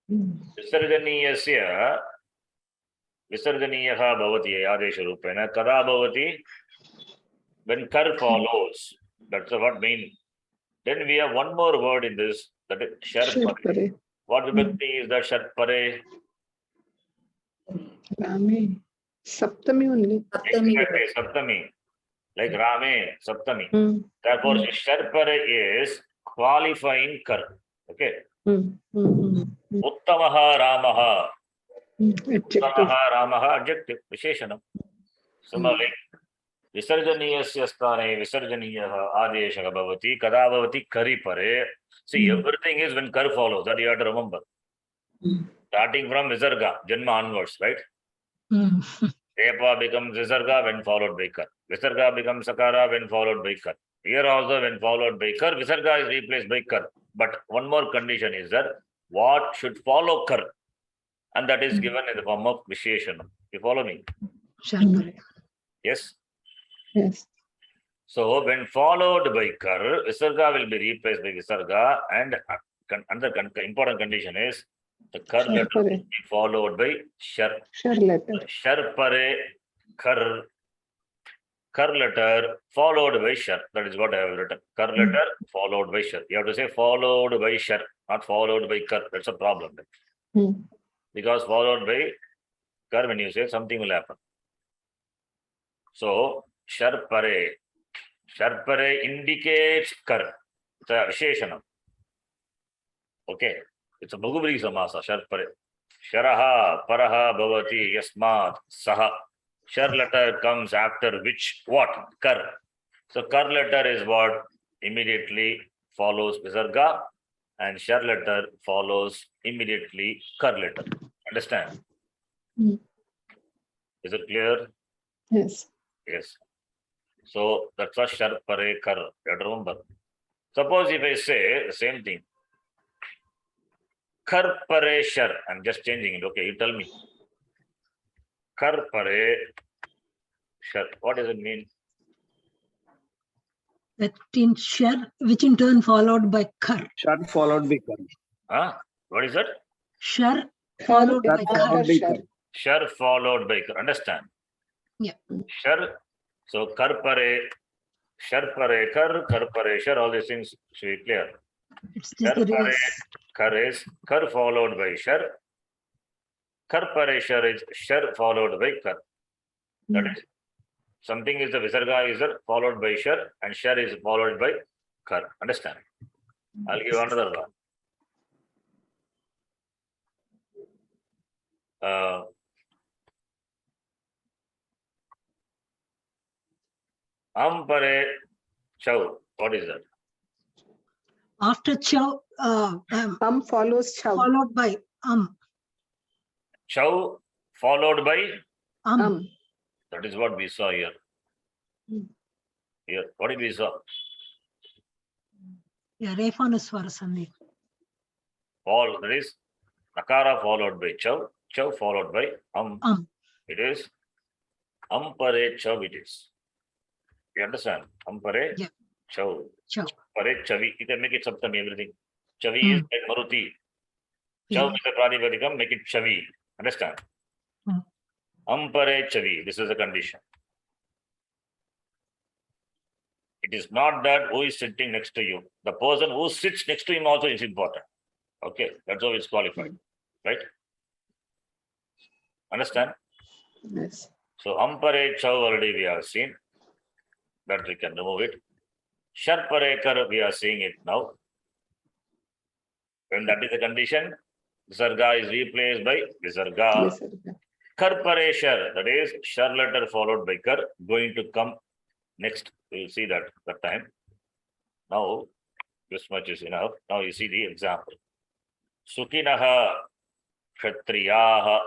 Hmm. Visarjaniyasya, Visarjaniyaha Bhavati, Adesha Rupena. Kada Bhavati, when Kar follows. That's what mean. Then we have one more word in this, that is Sharpare. Sharpare. What vibhakti is that shat pare? Rame. Saptami only. Saptami Exactly, saptami. Like Rame, saptami. Hmm. Therefore, shat pare is qualifying kar. Okay. Hmm. Hmm. Uttamaha Ramaha. Adjective. Uttamaha Ramaha adjective. Visheshanam. Similarly, विसर्जनीयस्य स्थाने विसर्जनीयः आदेशः भवति कदा भवति करि परे. See, everything is when kar follows, that you have to remember. Starting from visarga, janma onwards, right? Repa becomes visarga when followed by kar. Visarga becomes sakara when followed by kar. Here also when followed by kar, visarga is replaced by kar. But one more condition is that what should follow kar, and that is given in the form of visheshanam. You follow me? Yes? Yes. So when followed by kar, visarga will be replaced by visarga, and another important condition is the kar letter will be followed by shar. Shar letter. Shar pare kar. Kar letter followed by shar. That is what I have written. Kar letter followed by shar. You have to say followed by shar, not followed by kar. That's a problem. Because followed by kar, when you say, something will happen. So shar pare. Shar pare indicates kar. It's a visheshanam. Okay. It's a Bhagavri samasa, shar pare. Sharaha paraha bhavati yasmat saha. Shar letter comes after which what? Kar. So kar letter is what immediately follows visarga, and shar letter follows immediately kar letter. Understand? Is it clear? Yes. Yes. So that's a shar pare kar. You have to remember. Suppose if I say the same thing. Kar pare shar. I'm just changing it. Okay, you tell me. Kar pare shar. What does it mean? That in shar, which in turn followed by kar. Shar followed by kar. Huh? What is that? Shar followed by kar. Shar followed by kar. Understand? Yeah. Shar. So kar pare, shar pare kar pare shar. All these things should be clear. It's Shar just the pare reverse. kar is kar followed by shar. Kar pare shar is shar followed by kar. That is, something is the visarga is followed by shar, and shar is followed by kar. Understand? I'll give another one. Am pare chow. What is that? After chow, Follows chow. followed by Chow followed by. That is what we saw here. Here, what did we saw? Yeah, Refanuswara Sandhi. All, that is nakara followed by chow, chow followed by It is ampare chow. It is. You understand? Ampare chow. Chow. Pare chavi. You can make it saptami, everything. Chavi is like Maruti. Chow is a pradipadikam, make it chavi. Understand? Ampare chavi. This is a condition. It is not that who is sitting next to you. The person who sits next to him also is important. Okay, that's how it's qualified. Right? Understand? Yes. So ampare chow already we have seen. That we can remove it. Shar pare kar, we are seeing it now. When that is the condition, visarga is replaced by visarga. Kar pare shar, that is shar letter followed by kar, going to come next. We will see that time. Now, this much is enough. Now you see the example. Sukinaha kshatriyaha.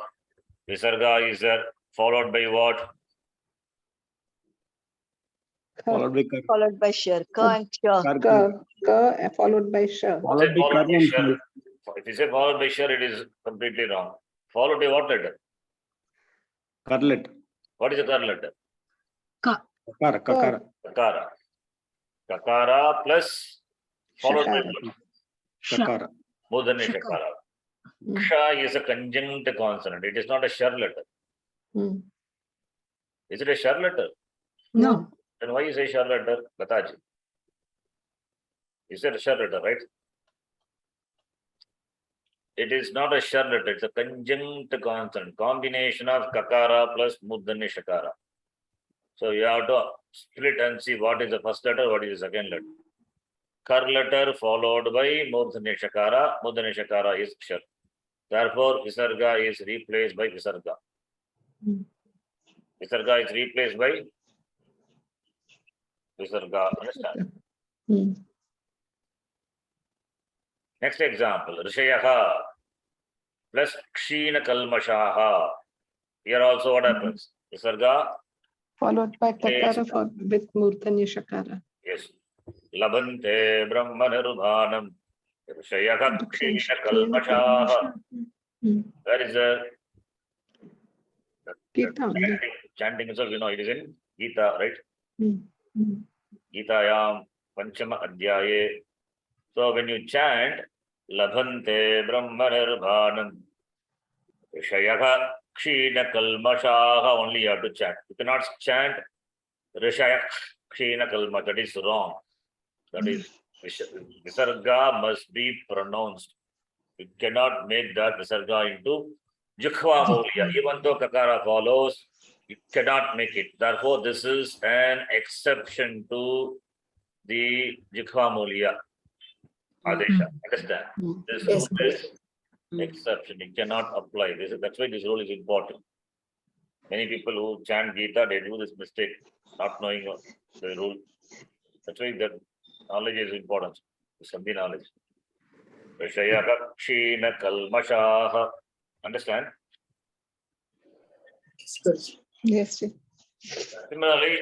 Visarga is there, followed by what? Followed by kar. Followed by shar. Ka and sha. Ka followed by shar. Followed by kar and shar. If you say followed by shar, it is completely wrong. Followed by what letter? Kar letter. What is the kar letter? Ka. Kakara. Kakara. Kakara. Kakara plus followed by what? Kakara. More than a shakara. Ksha is a conjunct consonant. It is not a shar letter. Is it a shar letter? No. Then why you say shar letter? Bataji. You said a shar letter, right? it is not a shar letter, it's a conjunct consonant, combination of kakara plus murdanya shakara. So you have to split and see what is the first letter, what is the second letter. Kar letter followed by murdanya shakara is shar. Therefore, visarga is replaced by visarga. Visarga is replaced by visarga. Understand? Next example, Rishayaha plus Kshina Kalmashaha. Here also what happens? Visarga. Followed by kakara with murdanya shakara. Yes. Labante Brahmanirudhanam. Rishayaha Kshina Kalmashaha. Where is the Gita. chanting itself? You know, it is in Gita, right? Gitayam Panchama Adhyaye. So when you chant Labhante Brahmanirudhanam, Rishayaha Kshina Kalmashaha, only you have to chant. You cannot chant Rishayak Kshina Kalma. That is wrong. That is Visarga must be pronounced. You cannot make that Visarga into Jikhva Moliya. Even though Kakara follows, you cannot make it. Therefore, this is an exception to the Jikhva Moliya Adesha. Understand? This Yes, rule is exception. It cannot apply. That's why this rule is important. Many people who chant Gita, they do this mistake, not knowing the rule. That's why that knowledge is important. It's Sandhi knowledge. Vishayaka Kshina Kalmashaha. Understand? Yes. Similarly,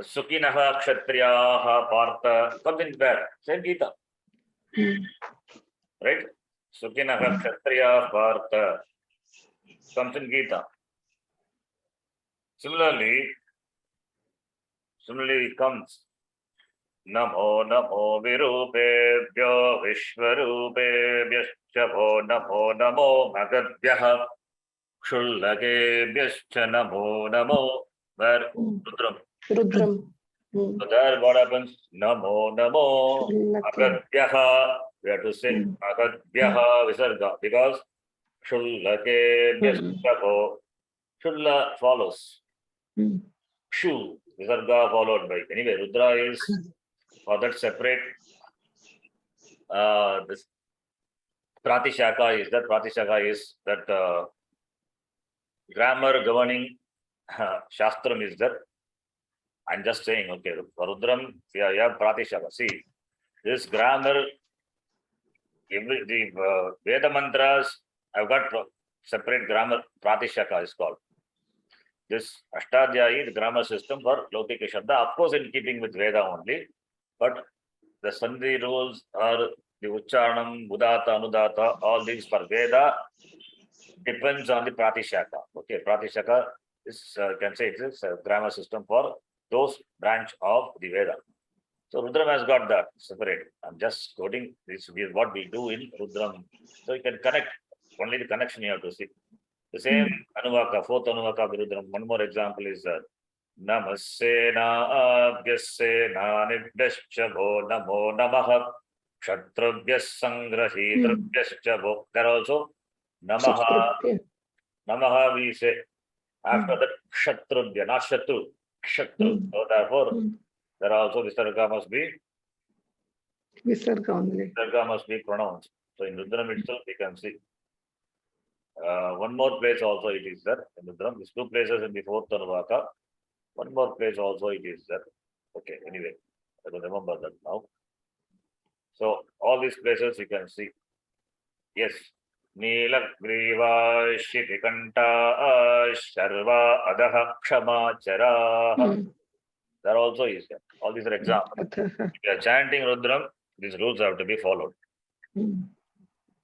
Sukinaha Kshatriyaha Partha comes in there. Same Gita. Right? Sukinaha Kshatriya Partha comes in Gita. Similarly it comes Namo Namo Virupebhyo Vishvarupebhyascha Namo Namo Magadbhyaha Kshulakebhyascha Namo Namo. Where? Rudram. So there what happens? Namo Namo Magadbhyaha. We have to say Magadbhyaha Visarga because Kshulakebhyascha Shulla follows. Kshu, Visarga followed by. Anyway, Rudra is for that separate. This Pratishaka is that grammar governing Shastram is there. I'm just saying, okay, for Rudram, you have Pratishaka. See, this grammar, the Veda mantras, I've got separate grammar, Pratishaka is called. This Ashtadhyayi, the grammar system for Laukika Shabda, of course in keeping with Veda only, but the Sandhi rules are the Uchcharanam, Udata, Anudata, all these for Veda depends on the Pratishaka. Okay, Pratishaka is, can say it is a grammar system for those branch of the Veda. So Rudram has got that separate. I'm just quoting this is what we do in Rudram. So you can connect, only the connection you have to see. The same Anuvaka, fourth Anuvaka Virudram. One more example is Namasena Abhyasena Nibhyascha Namo Namaha Kshatrabhyas Sangrahitrbhyascha Bho. There also Namaha. Namaha we say after that Kshatrabhya, not Shatru. Kshatru. So therefore, there also Visarga must be pronounced. So in Rudram itself, we can see. One more place also it is there in Rudram. These two places in the fourth Anuvaka. One more place also it is there. Okay, anyway, I don't remember that now. So all these places you can see. Yes. Nila Griva Shitikanta Sharva Adaha Kshama Chara. There also is there. All these are examples. If you are chanting Rudram, these rules have to be followed.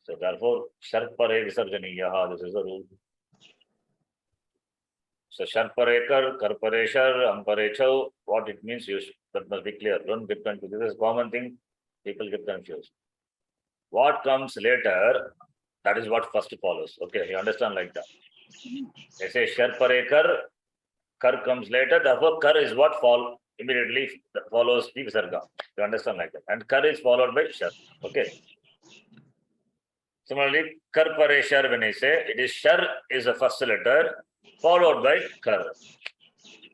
So therefore, Sharpare Visarjaniyaha, this is the rule. So Sharpare Kar, Karpare Shar, Ampare Chau, what it means, that must be clear. Don't get confused. This is a common thing, people get confused. What comes later, that is what first follows. Okay, you understand like that. They say Sharpare Kar comes later, therefore Kar is what immediately follows the Visarga. You understand like that. And Kar is followed by Shar. Okay. Similarly, kar pare shar, when I say it is shar is the first letter followed by kar.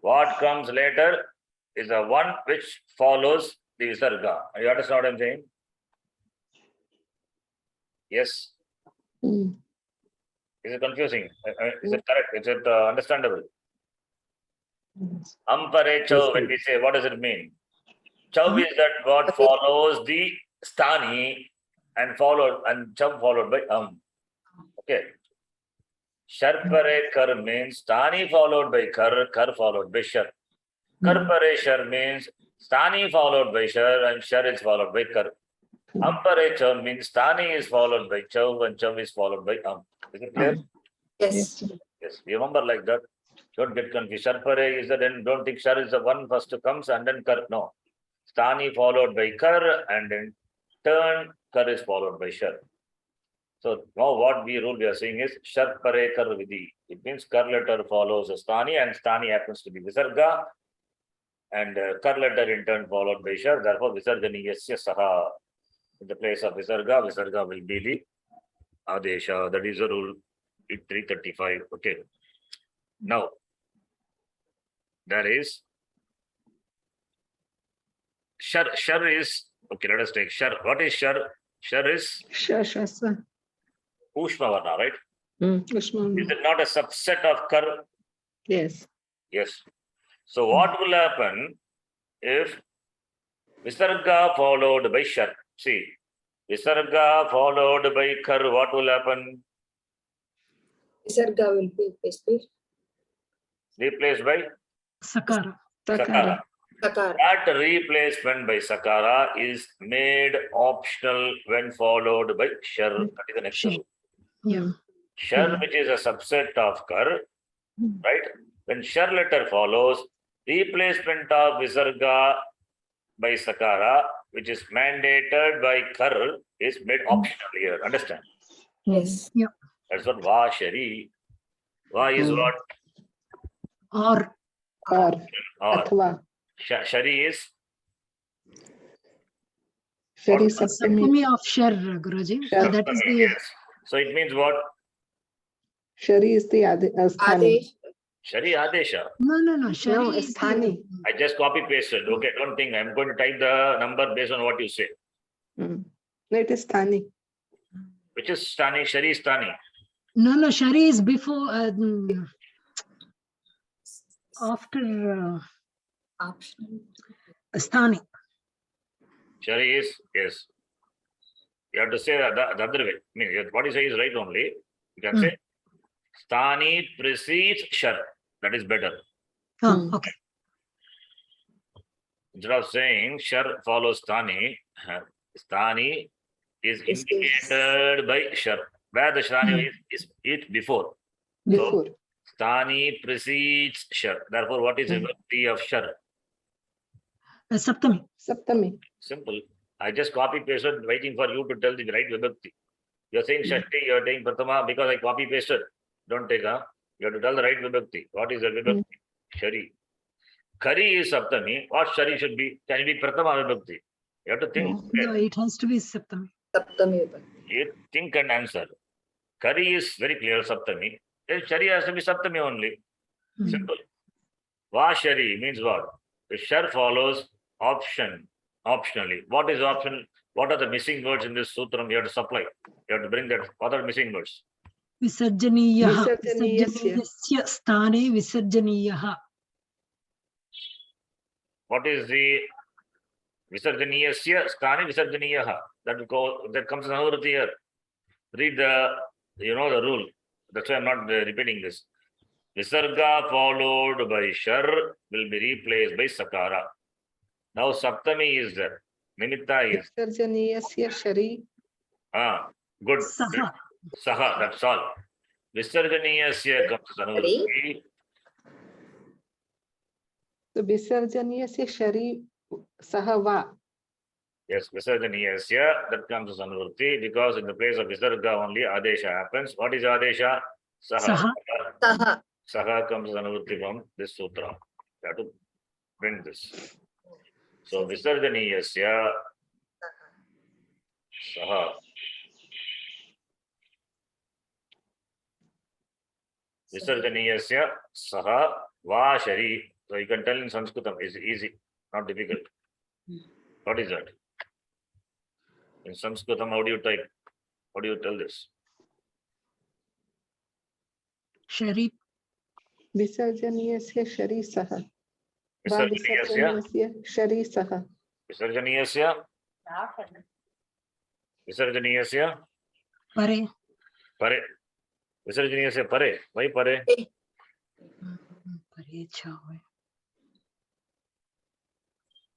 What comes later is the one which follows the visarga. You understand what I'm saying? Yes. Mm. Is it confusing? Is it correct? Is it understandable? Yes. Ampare chow, when we say, what does it mean? Chow is that what Okay. follows the stani and chow followed by Okay. Shar pare kar means stani followed by kar followed by shar. Kar pare shar means stani followed by shar and shar is followed by kar. Ampare chow means stani is followed by chow and chow is followed by Is it clear? Yes. Yes, remember like that. Don't get confused. Shar pare is the then don't think shar is the one first comes and then kar. No. Stani followed by kar and in turn kar is followed by shar. So now what we are saying is shar pare kar vidhi. It means kar letter follows a stani and stani happens to be visarga and kar letter in turn followed by shar. Therefore visarganiyasya saha. In the place of visarga will be the adesha. That is the rule 335. Okay. Now there is shar. Shar is okay. Let us take shar. What is shar? Shar is Shashasa. Ushma Varna, right? Ushma. Is it not a subset of kar? Yes. Yes. So what will happen if visarga followed by shar? See, visarga followed by kar, what will happen? Visarga will be Replaced by Sakara. sakara. Sakara. That replacement by sakara is made optional when followed by shar. That is the next rule. Yeah. Shar, which is a subset of kar, right? When shar letter follows, replacement of visarga by sakara, which is mandated by kar, is made optional here. Understand? Yes. Yeah. That's what va shari. Va is what? Or Or Or. Athva. Shari is Shari what? Saptami. Saptami of Shar, Guruji. Shar. That is the Yes. So it means what? Shari is the Sthani. Adesh. Shari Adesha. no. Shari No, is Sthani. I just copy pasted. Okay, don't think I'm going to type the number based on what you say. No, it is Sthani. Which is Stani? Shari is Stani. No. Shari is before, after Optional. Sthani. Shari is, yes. You have to say that the other way. I mean, what you say is right only. You can say Stani precedes Shar. That is better. Oh, okay. Instead of saying Shar follows Stani, Stani is indicated by Shar. Where the Stani is it before. Before. So, Stani precedes Shar. Therefore, what is vibhakti of Shar? Saptami. Saptami. Simple. I just copy pasted waiting for you to tell the right vibhakti. You're saying Shashti, you're saying Pratama because I copy pasted. Don't take, You have to tell the right vibhakti. What is the vibhakti? Shari. Kari is Saptami. What Shari should be? Can it be Pratama vibhakti? You have to think. No, it has to be Saptami. Saptami Vibhakti. You think and answer. Kari is very clear Saptami. Then Shari has to be Saptami only. Simple. Va Shari means what? If Shar follows optionally. What is optional? What are the missing words in this sutram? You have to supply. You have to bring that. What are missing words? Visarjaniyaha. Visarjaniyasya. Visarjaniyasya sthane visarjaniyaha. What is the Visarjaniyasya Sthani Visarjaniyaha? That comes as another here. Read the rule. That's why I'm not repeating this. Visarga followed by Shar will be replaced by Sakara. Now Saptami is there. Nimitta is. Visarjaniyasya Shari. Good. Saha. Saha, that's all. Visarjaniyasya comes as anurti. So Visarjaniyasya Shari Sahava. Yes, Visarjaniyasya, that comes as anurti because in the place of Visarga only Adesha happens. What is Adesha? Saha. Saha. Saha comes as anurti from this sutra. You have to bring this. So Visarjaniyasya Saha. Visarjaniyasya saha va shari. So you can tell in Sanskritam. It's easy, not difficult. What is that? In Sanskritam, how do you type? How do you tell this? Shari. Visarjaniyasya sharisah. Va Visarjaniyasya. visarjaniyasya sharisah. Visarjaniyasya. Visarjaniyasya. Pare. Pare. Visarjaniyasya pare. Why pare? Pare chhav.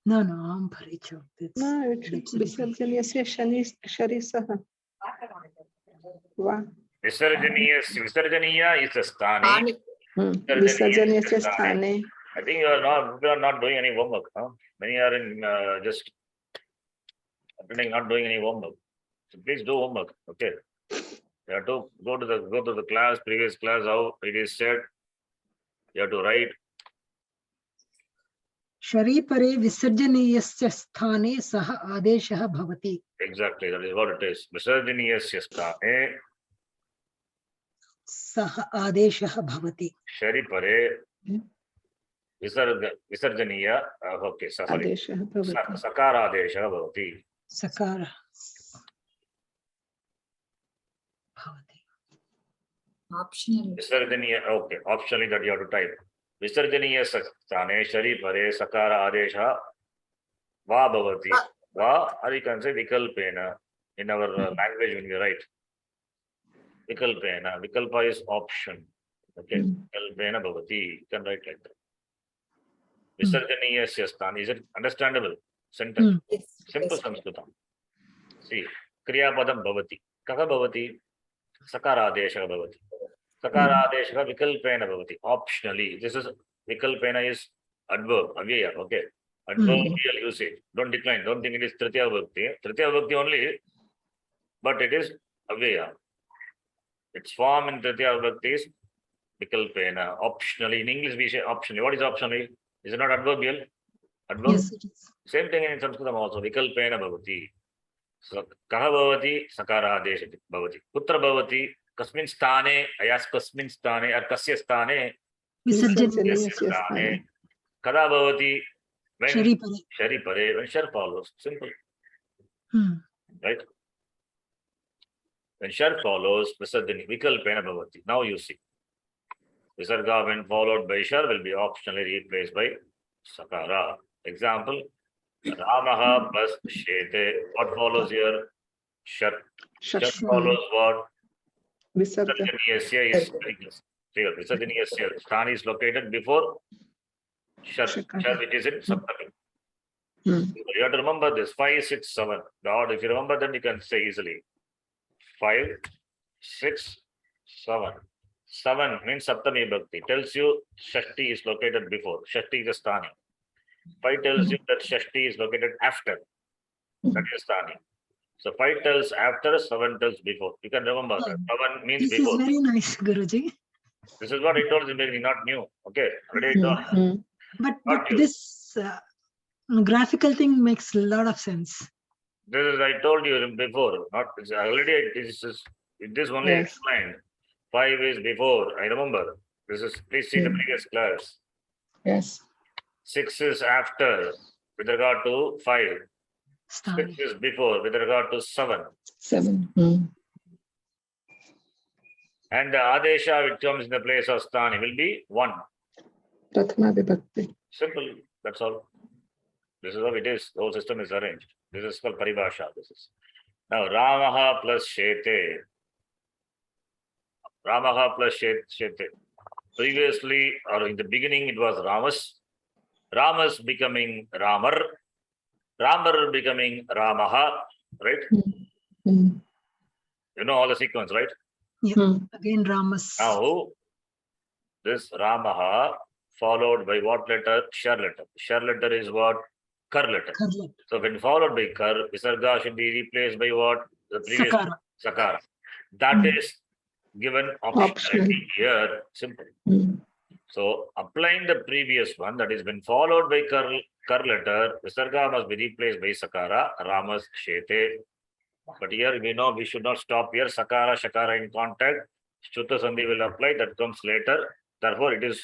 No, I'm pare chhav. No, it should visarjaniyasya sharisah. Va. Visarjaniya is a sthani. Visarjaniyasya sthane. I think you are not doing any homework. Huh? Many are in just pretending not doing any homework. So please do homework. Okay. You have to go to the class, previous class, how it is said. You have to write. Shari pare visarjaniyasya sthane saha adeshah bhavati. Exactly, that is what it is. Visarjaniyasya sthane Saha adeshah bhavati. shari pare visarjaniya. Okay, sorry. Adeshah bhavati. Sakara adesha bhavati. Sakara bhavati. Optional. Visarjaniya, okay, optionally that you have to type. Visarjaniya sthane shari pare sakara adesha va bhavati. Va, or you can say vikalpena in our language when we write. Vikalpena. Vikalpa is option. Okay. Vikalpena bhavati. You can write like that. Visarjaniyasya sthani. Is it understandable? Sentence. Yes. Simple Sanskritam. See, Kriyapadam bhavati. Kaka bhavati? Sakaradesha bhavati. Sakaradesha vikalpena bhavati. Optionally. This is vikalpena is adverb. Avyaya. Okay. Adverbial usage. Don't decline. Don't think it is Tritiya Vibhakti. Tritiya Vibhakti only, but it is avyaya. Its form in Tritiya Vibhakti is vikalpena. Optionally. In English we say optionally. What is optionally? Is it not adverbial? Adverb? Yes, it is. Same thing in Sanskritam also. Vikalpena bhavati. So, kaha bhavati? Sakara adesha bhavati. Kutra bhavati? Kasmin sthane? Ayas kasmin sthane? Or kasya sthane? Visarjaniyasya sthane. Kada bhavati? When Shari pare. shari pare. When shar follows. Simple. Right? When shar follows, visarjani vikalpena bhavati. Now you see. Visarga when followed by shar will be optionally replaced by sakara. Example, Ramaha plus shete. What follows here? Shar. Shar follows what? Visarga. Visarjaniyasya is clear. Visarjaniyasya sthani is located before shar. Shar which is in Saptami. You have to remember this. 5, 6, 7. The order, if you remember, then you can say easily. 5, 6, 7. 7 means Saptami Bhakti. Tells you Shashti is located before. Shashti is a sthani. 5 tells you that Shashti is located after. That is sthani. So 5 tells after, 7 tells before. You can remember that. 7 means This before. is very nice, Guruji. This is what I told you, maybe not new. Okay, already done. But Not you. this graphical thing makes a lot of sense. This is I told you before. Not it's already. This only Yes. explained. 5 is before. I remember. This is. Please see the previous class. Yes. 6 is after with regard to 5. Sthani. 6 is before with regard to 7. 7. And the Adesha which comes in the place of Sthani will be 1. Prathama vibhakti. Simple. That's all. This is how it is. The whole system is arranged. This is called Paribhasha. This is. Now Ramaha plus Shete. Ramaha plus Shete. Previously or in the beginning it was Ramas. Ramas becoming Ramar. Ramar becoming Ramaha. Right? You know all the sequence, right? Yeah. Again, Ramas. Now, this Ramaha followed by what letter? Shar letter. Shar letter is what? Kar letter. Karla. So when followed by Kar, Visarga should be replaced by what? The previous Sakara. Sakara. That is given optionality here. Simple. So applying the previous one, that is when followed by Kar letter, Visarga must be replaced by Sakara, Ramas, Shete. But here we know we should not stop here. Sakara, Shakara in contact. Shutta Sandhi will apply, that comes later. Therefore, it is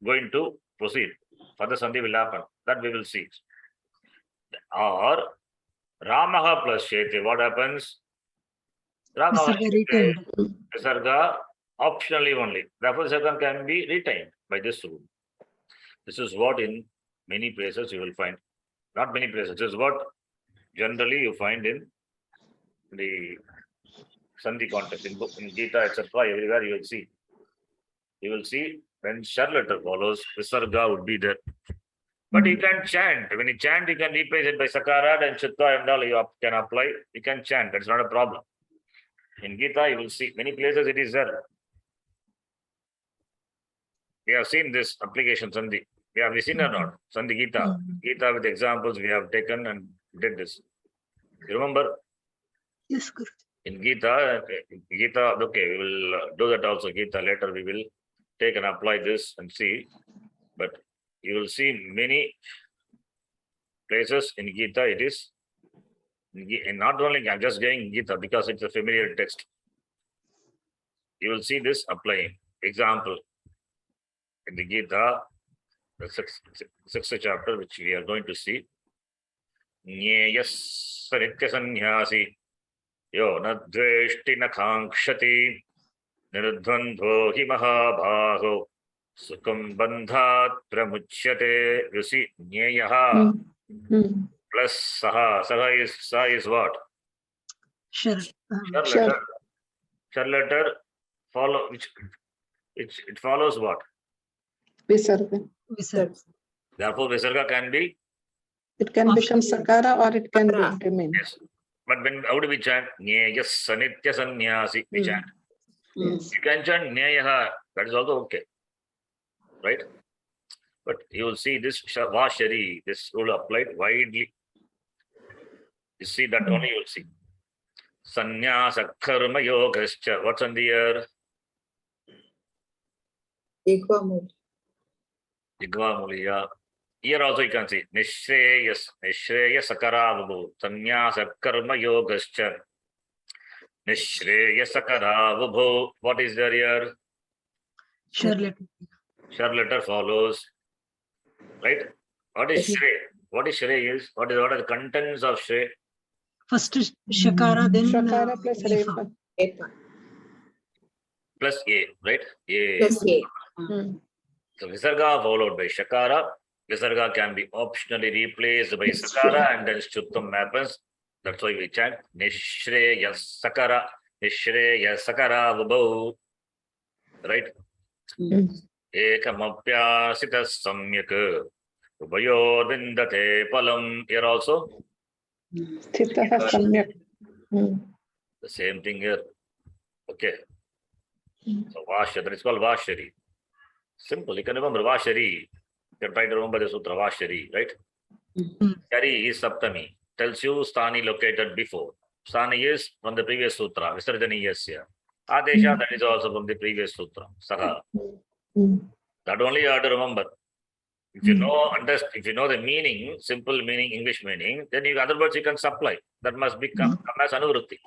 going to proceed. Further Sandhi will happen. That we will see. Or Ramaha plus Shete, what happens? Ramaha Visarga retained. Visarga optionally only. Therefore, Visarga can be retained by this rule. This is what in many places you will find. Not many places. This is what generally you find in the Sandhi context, in book, in Gita, etc. Everywhere you will see. You will see when Shar letter follows, Visarga would be there. But you can chant. When you chant, you can replace it by Sakara and Chitta and all you can apply. You can chant. That's not a problem. In Gita, you will see many places it is there. We have seen this application, Sandhi. Have we seen or not? Sandhi Gita. Gita with examples we have taken and did this. You remember? Yes, Guru. In Gita, okay, we will do that also. Gita later we will take and apply this and see. But you will see many places in Gita. It is, and not only I'm just going Gita because it's a familiar text. You will see this applying. Example in the Gita, the sixth chapter, which we are going to see. Nyeyas nitya sannyasi yo na dveshti na khankshati nirudvandho hi mahabhaho sukham bandhat pramuchyate. You see, nyeyaha plus saha. Saha is what? Sure. Shar letter follow, which it follows what? Visarga. Visarga. Therefore, Visarga can be. It can become Sakara or it can remain. Yes. But when how do we chant? Nyeyas sanitya sannyasi. We chant. Yes. You can chant Nyayaha. That is also okay. Right? But you will see this Vashari, this rule applied widely. You see that only you will see. Sannyasa karma yogascha. What's on the year? Igvamuli. Igvamuliya. Here also you can see Nishreyas Sakaravabu, Sannyasa Karma Yogascha. Nishreyas Sakaravabu. What is there here? Sure letter. Shar letter follows. Right? What is Shrey? What is Shrey is? What are the contents of Shrey? First Shakara, then Shakara plus Refa. Refa. Plus A, right? A. Plus A. So Visarga followed by Shakara. Visarga can be optionally replaced by Sakara and then Shuttam happens. That's why we chant Nishreya Sakara, Nishreya Sakara Vabau. Right? Ekamapyasita Samyak Ubayor Vindate Palam. Here also. Sthitaha Samyak. The same thing here. Okay. So Vashari, it's called Vashari. Simple. You can remember Vashari. You can try to remember the Sutra Vashari, right? Shari is Saptami. Tells you Sthani located before. Sthani is from the previous Sutra. Visarjani Yasya. Adesha, that is also from the previous Sutra. Saha. That only you have to remember. If you know, if you know the meaning, simple meaning, English meaning, then you, other words you can supply. That must come as Anuvritti.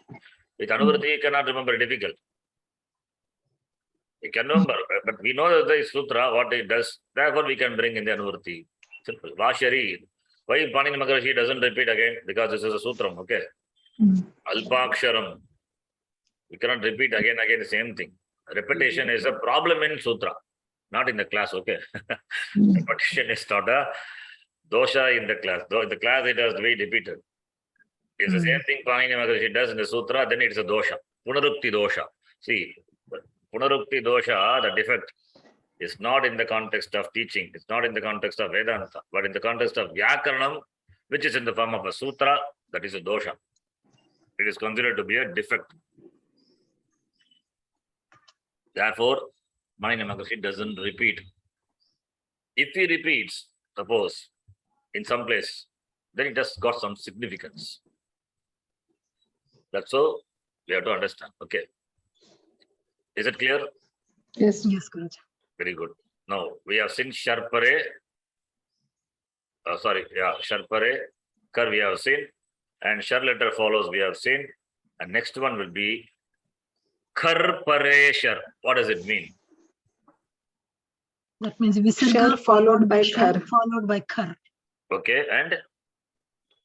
With Anuvritti, you cannot remember, difficult. You can remember, but we know that the Sutra, what it does, therefore we can bring in the Anuvritti. Simple. Vashari. Why Panini Maharishi doesn't repeat again? Because this is a Sutram, okay? Alpaksharam. We cannot repeat again the same thing. Repetition is a problem in Sutra, not in the class, okay? Repetition is not a dosha in the class. Though in the class it has to be repeated. It's the same thing Panini Maharishi does in the Sutra, then it's a dosha. Punarukti dosha. See, Punarukti dosha, the defect, is not in the context of teaching. It's not in the context of Vedanta, but in the context of Vyakaranam, which is in the form of a sutra, that is a dosha. It is considered to be a defect. Therefore, Panini Maharishi doesn't repeat. If he repeats, suppose, in some place, then it has got some significance. That's all we have to understand. Okay. Is it clear? Yes. Yes, Guruji. Very good. Now, we have seen Sharpare. Sharpare. Kar we have seen. And Shar letter follows, we have seen. And next one will be Karpareshar. What does it mean? That means visarga Shar followed by shar kar. followed by kar. Okay, and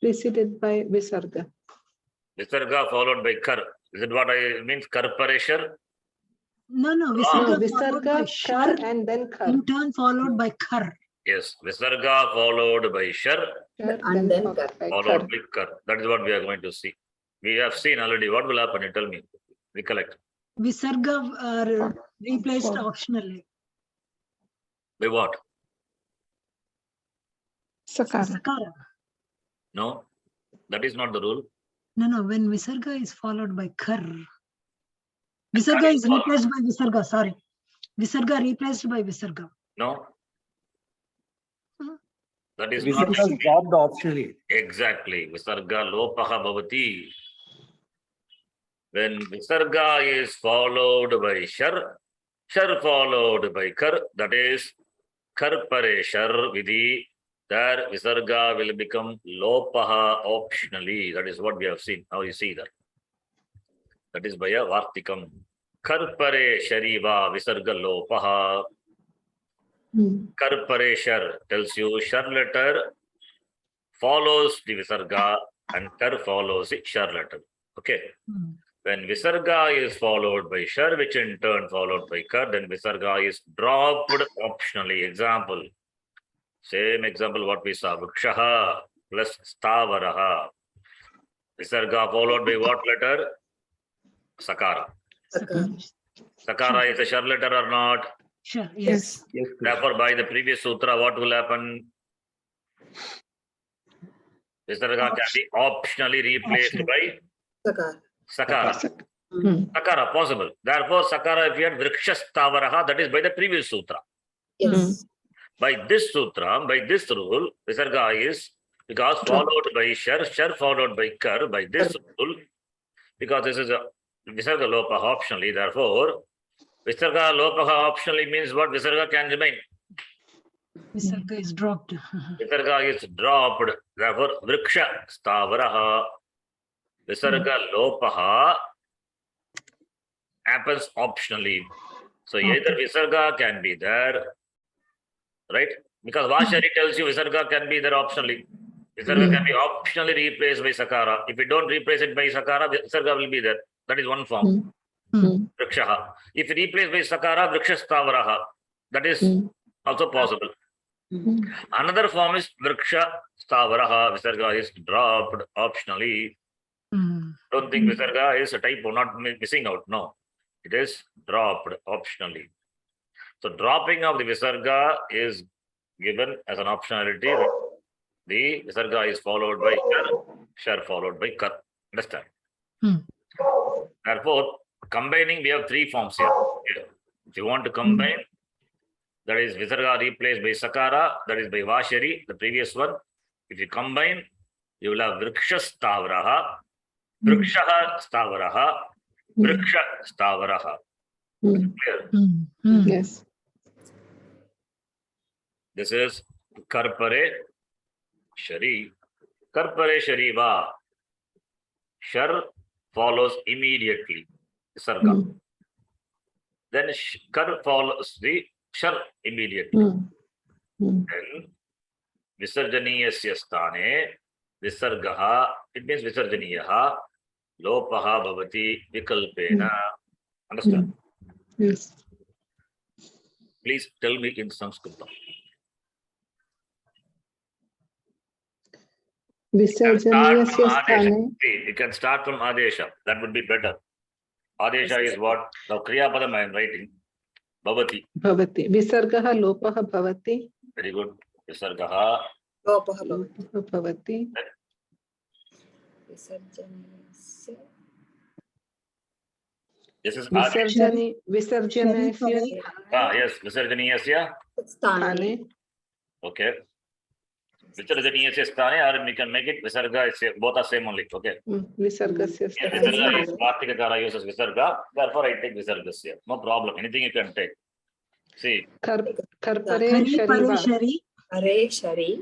Preceded by visarga. Visarga followed by kar. Is it what I means? Karpareshar? No, No, visarga followed by visarga, shar, kar, and then kar. in turn followed by kar. Yes, Visarga followed by Shar, Shar, And then followed kar. by followed kar. by Kar. That is what we are going to see. We have seen already. What will happen? You tell me. Recollect. Visarga are replaced optionally. By what? Sakara. Sakara. No, that is not the rule. No, when visarga is followed by kar. Visarga is replaced by visarga, sorry. Visarga replaced by visarga. No. Hmm. That is Visarga not is dropped optionally. exactly. Visarga lopaha bhavati. When Visarga is followed by Shar, Shar followed by Kar, that is Karpareshar vidhi. There Visarga will become lopaha optionally. That is what we have seen. Now you see that. That is by a Vartikam. Karpare Shariva Visarga lopaha. Karpareshar tells you Shar letter follows the Visarga and Kar follows the Shar letter. Okay. Hmm. When Visarga is followed by Shar, which in turn followed by Kar, then Visarga is dropped optionally. Example. Same example what we saw. Vrikshaha plus Stavaraha. Visarga followed by what letter? Sakara. Sakara is a Shar letter or not? Sure, yes. Yes, Therefore, by the previous sutra, what will happen? Visarga can be optionally replaced by Sakara. Sakara. Hmm. Sakara possible. Therefore, Sakara, if you had Vrikshastavaraha, that is by the previous sutra. Yes. By this sutra, by this rule, Visarga is because followed by Shar, Shar followed by Kar, by this rule, because this is a Visarga Lopaha optionally, therefore, Visarga Lopaha optionally means what? Visarga can remain. Visarga is dropped. Visarga is dropped, therefore, Vriksha Stavaraha. Visarga Lopaha happens optionally. So either Visarga can be there, right? Because Vashari tells you Visarga can be there optionally. Visarga can be optionally replaced by Sakara. If you don't replace it by Sakara, Visarga will be there. That is one form. Vrikshaha. If replaced by Sakara, Vrikshastavaraha. That is also possible. Another form is Vriksha Stavaraha. Visarga is dropped optionally. Hmm. Don't think Visarga is a typo, not missing out. No, it is dropped optionally. So dropping of the Visarga is given as an optionality. The Visarga is followed by Shar followed by Kar. Understand? Hmm. Therefore, combining, we have three forms here. If you want to combine, that is Visarga replaced by Sakara, that is by Vashari, the previous one. If you combine, you will have Vriksha Stavaraha, Vrikshaha Stavaraha, Vriksha Stavaraha. Clear? Yes. This is Karpare Shari. Karpare Shariva. Shar follows immediately. Visarga. Then Kar follows the Shar immediately. Then Visarjaniyasya sthane Visargaha, it means Visarjaniyaha, Lopaha bhavati vikalpena. Understand? Yes. Please tell me in Saṃskṛtam. Visarjaniyasya sthane. You can start from Adesha. That would be better. Adesha is what? Now Kriya Padam I am writing. Bhavati. Bhavati. Visargaha lopaha bhavati. Very good. Visargaha. Lopaha Bhavati. Visarjaniyasya. This is Visarjaniyasya yes, Visarjaniyasya sthane. Okay. Visarjaniyasya sthane, or we can make it Visarga, both are same only. Okay. Visargasya Here sthane. Visarga is Kartikakara uses Visarga, therefore I take Visargasya. No problem. Anything you can take. See, Karpare Kari shariva. Pareshari. Hare Shari.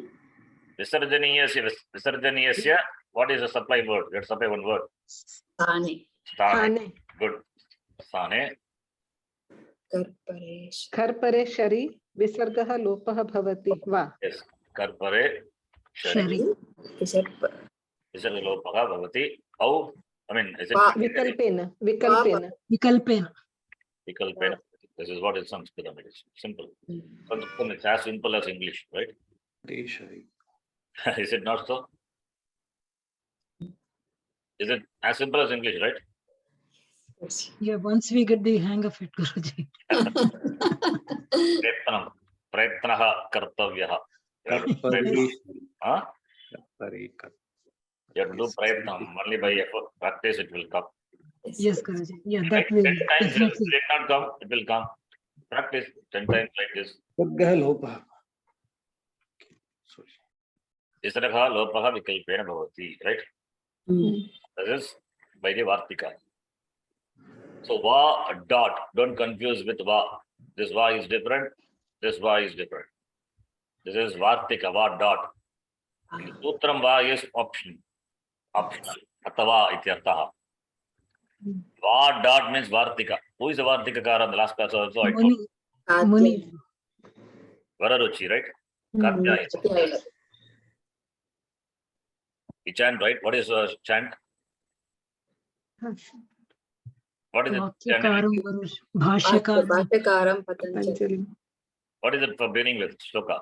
Visarjaniyasya, what is the supply word? Let's supply one word. Sthane. Sthane. Sthane. Good. Sane. Karparesh. Karpare shari visargah lopah bhavati. Va. Yes. Karpare. Shari. Visarga lopaha bhavati. How? I mean, is it Va. Vikalpena. Vikalpena. Vikalpena. Vikalpena? This is what is Saṃskṛtam. It is simple. Saṃskṛtam is as simple as English, right? Is it not so? Is it as simple as English, right? Yeah, once we get the hang of it, Guruji. Prayatnam. Prayatnaha kartavyaha. Huh? You have to do prayatnam. Only by effort, practice it will come. Yes, Guruji. Yeah, that will 10 times it definitely. will not come, it will come. Practice 10 times like this. Visargah lopaha vikalpena bhavati, right? This is by the Vartika. So va dot, don't confuse with va. This va is different, this va is different. This is Vartika, va dot. Sutram va is option, optional. Atava ityartaha. Va dot means Vartika. Who is the Vartika kara? The last class also I told. Muni. Muni. Vararuchi, right? Katyayana. You chant, right? What is chant? What is it? Vakyakaram Varush. Bhashyakaram. Bhatyakaram Patanjali. Patanjali. What is it for beginning with? Shloka.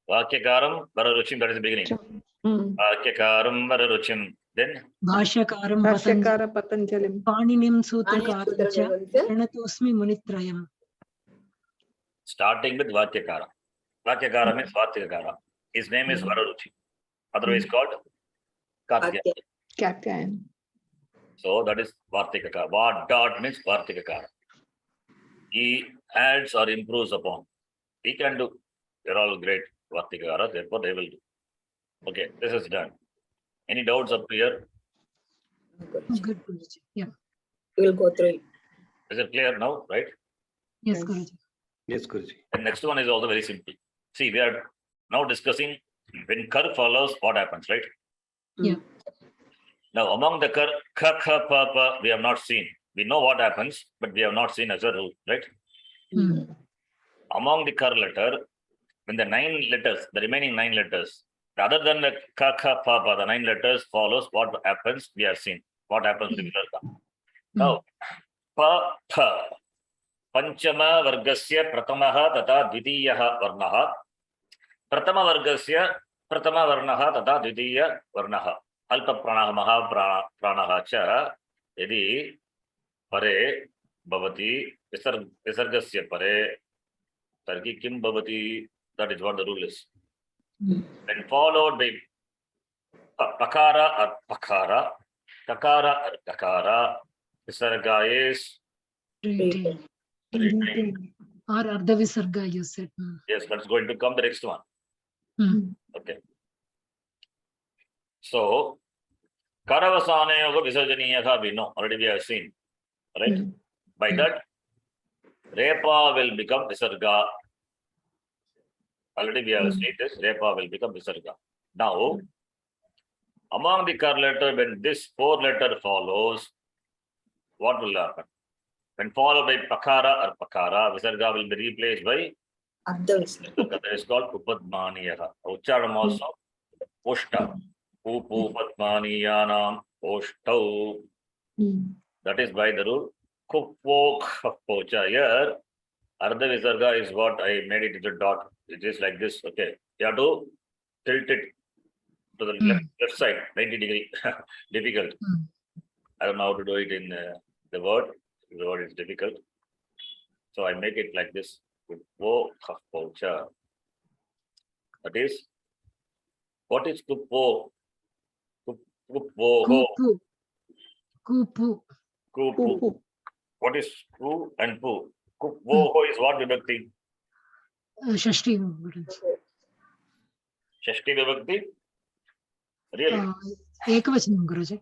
Vakyakaram Vararuchim, that is the beginning. Vakyakaram Vararuchim. Then? Bhashyakaram Bhashyakara Patanjali. Paninim Sutrakaram cha Pranatosmi Munitrayam. Starting with Vakyakara. Vakyakara means Vatyakara. His name is Vararuchi. Otherwise called Katyayana. Katyayana. So that is Vartikakara. Va dot means Vartikakara. He adds or improves upon. He can do. They're all great Vartikakara, therefore they will do. Okay, this is done. Any doubts up here? Good, Guruji. Yeah. We will go through it. Is it clear now, right? Yes, Guruji. Yes, Guruji. The next one is also very simple. See, we are now discussing when kar follows, what happens, right? Yeah. Now, among the kar, ka, kha, pa, pa, we have not seen. We know what happens, but we have not seen as a rule, right? Among the kar letter, when the 9 letters, the remaining 9 letters, other than the ka, kha, pa, pa, the 9 letters follows, what happens, we have seen. What happens with the visarga. Now, pa, pa, panchama vargasya pratamaha tata dvitiyaha varnaha. Pratama vargasya pratama varnaha tata dvitiya varnaha. Alpa pranaha maha pranaha cha yadi pare bhavati visargasya pare tarki kim bhavati. That is what the rule is. When followed by pakara or pakara, kakara or kakara, visarga is Retail. retained. Or Ardha Visarga, you said. Yes, that's going to come the next one. Okay. So, Karavasane yoga visarjaniyaha we know, already we have seen. Right? By that, Repa will become Visarga. Already we have seen this, Repa will become Visarga. Now, among the kar letter, when this 4 letter follows, what will happen? When followed by Pakara or Pakara, Visarga will be replaced by Ardha Visarga. that is called Upadmaniyaha. Ucharanam also, Ushta. Uppadmaniyanam Ushtau. That is by the rule. Kuppo Kappocha. Here, Ardha Visarga is what I made it into dot. It is like this. Okay. You have to tilt it to the left side, 90 degree. Difficult. I don't know how to do it in the word. The word is difficult. So I make it like this. Kuppo Kappocha. That is, what is Kuppo? Kuppo. Kupu. Kupu. What is ku and pu? Kuppo is what vibhakti? Shashti Guruji. Shashti vibhakti? Really? Ekavachanam Guruji.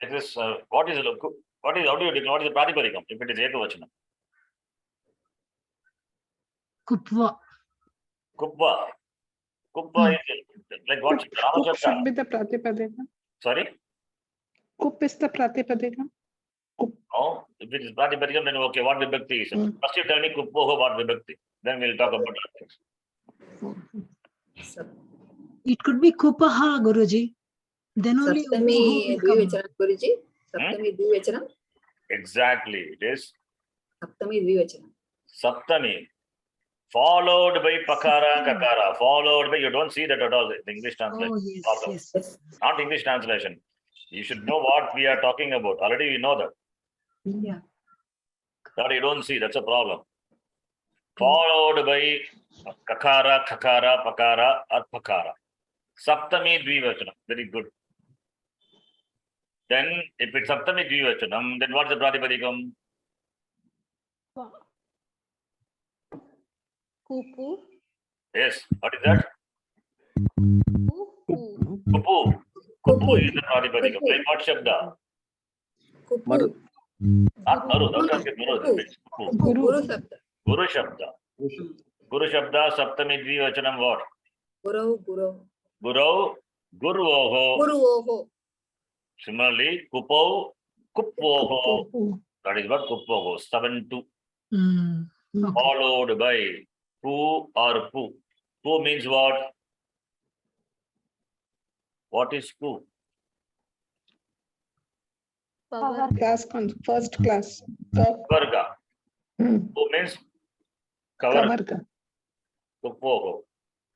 It is, what is it? What is, how do you declare? What is the pratipadikam if it is ekavachanam? Kupva. Kuppa. Kuppa is like what? Kup should be the Pratipadika. Sorry? Kup is the Pratipadikam. Oh, if it is Pratipadikam, then okay, what vibhakti is it? First you tell me Kuppoho, what vibhakti. Then we'll talk about other things. It could be Kupaha, Guruji. Then only Saptami Upuhu will come. Dvivachanam, Guruji. Saptami Dvivachanam. Exactly, it is Saptami Dvivachanam. Saptami, followed by Pakara, Kakara, followed by, you don't see that at all, the English translation. Oh, yes, Problem. yes. Yes. Not English translation. You should know what we are talking about. Already we know that. Yeah. That you don't see, that's a problem. Followed by Kakara, Kakara, Pakara, or Pakara. Saptami Dvivachanam. Very good. Then, if it's Saptami Dvivachanam, then what's the Pratipadikam? Kupu. Yes, what is that? Kupu. Kupu. Kupu is the Pratipadikam. Like what Shabda? Maru. Kupu. Not Maru, that can't be Maru. It's Kupu. Guru Sabda. Guru Shabda. Guru Shabda, Saptami Dvivachanam what? Guru. Guru, Guruoho. Guruoho. Similarly, Kupo, Kupoho. That is what Kupoho. 7-2. Okay. Followed by Pu or Pu. Pu means what? What is Pu? Power. First class. Kavarga. Pu means Kavarga. Kavarga. Kupoho.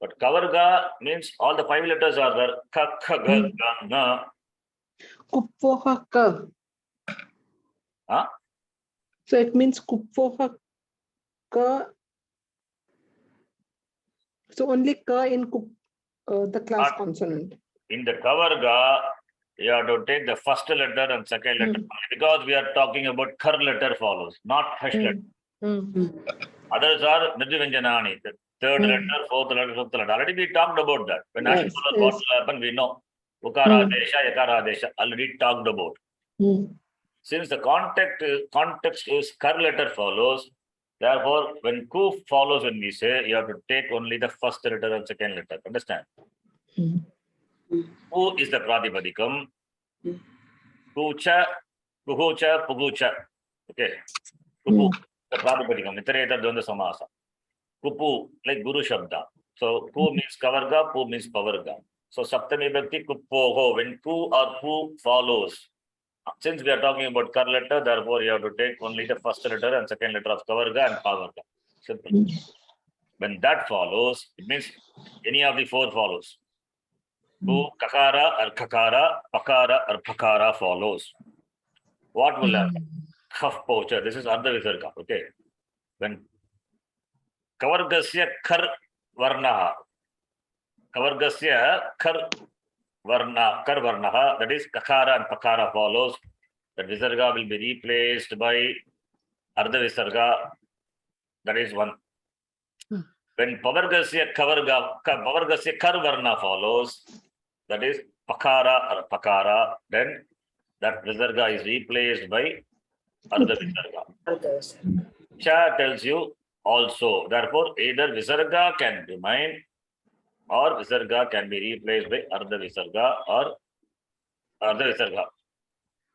But Kavarga means all the 5 letters are there. Ka, kha, ga, ga, na. Kupvoha ka. Huh? So it means Kupvoha ka. So only ka in the class consonant. In the Kavarga, you have to take the first letter and second letter. Because we are talking about Kar letter follows, not Hash letter. Others are Nidhivanjanani, the third letter, fourth letter, fifth letter. Already we talked about that. When Hash follows, what will happen, we know. Ukara Desha, Yakara Desha, already talked about. Since the context is Kar letter follows, therefore, when Ku follows, when we say, you have to take only the first letter and second letter. Understand? Ku is the Pratipadikam. Kucha, Kuhucha, Pugucha. Okay. Kupu, the Pratipadikam. Nitareta Dvanda Samasa. Kupu, like Guru Shabda. So, Ku means Kavarga, Pu means Pavarga. So, Saptami Bhakti, Kupoho. When Ku or Pu follows, since we are talking about Kar letter, therefore, you have to take only the first letter and second letter of Kavarga and Pavarga. Simple. When that follows, it means any of the 4 follows. Ku, Kakara or Kakara, Pakara or Pakara follows. What will happen? Khaf pocha. This is Ardha Visarga. Okay. When Kavargasya Kar Varnaha, Kavargasya Kar Varnaha, that is Kakara and Pakara follows. That Visarga will be replaced by Ardha Visarga. That is 1. When Pavargasya Kar Varna follows, that is Pakara or Pakara, then that Visarga is replaced by Ardha Visarga. Cha tells you also. Therefore, either Visarga can remain or Visarga can be replaced by Ardha Visarga or Ardha Visarga.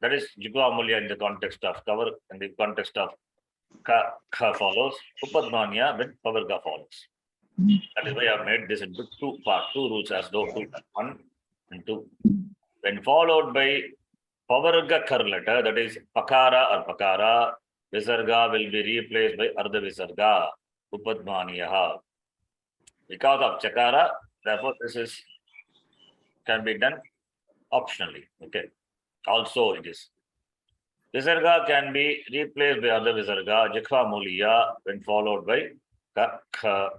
That is Jigva Mulya in the context of cover, in the context of Ka follows, Upadmanya when Pavarga follows. That is why I have made this into 2 parts, 2 rules as though 2, 1 and 2. When followed by Pavarga Kar letter, that is Pakara or Pakara, Visarga will be replaced by Ardha Visarga, Upadmaniyaha. Because of Chakara, therefore this can be done optionally. Okay. Also it is. Visarga can be replaced by Ardha Visarga, Jikha Muliya, when followed by Ka.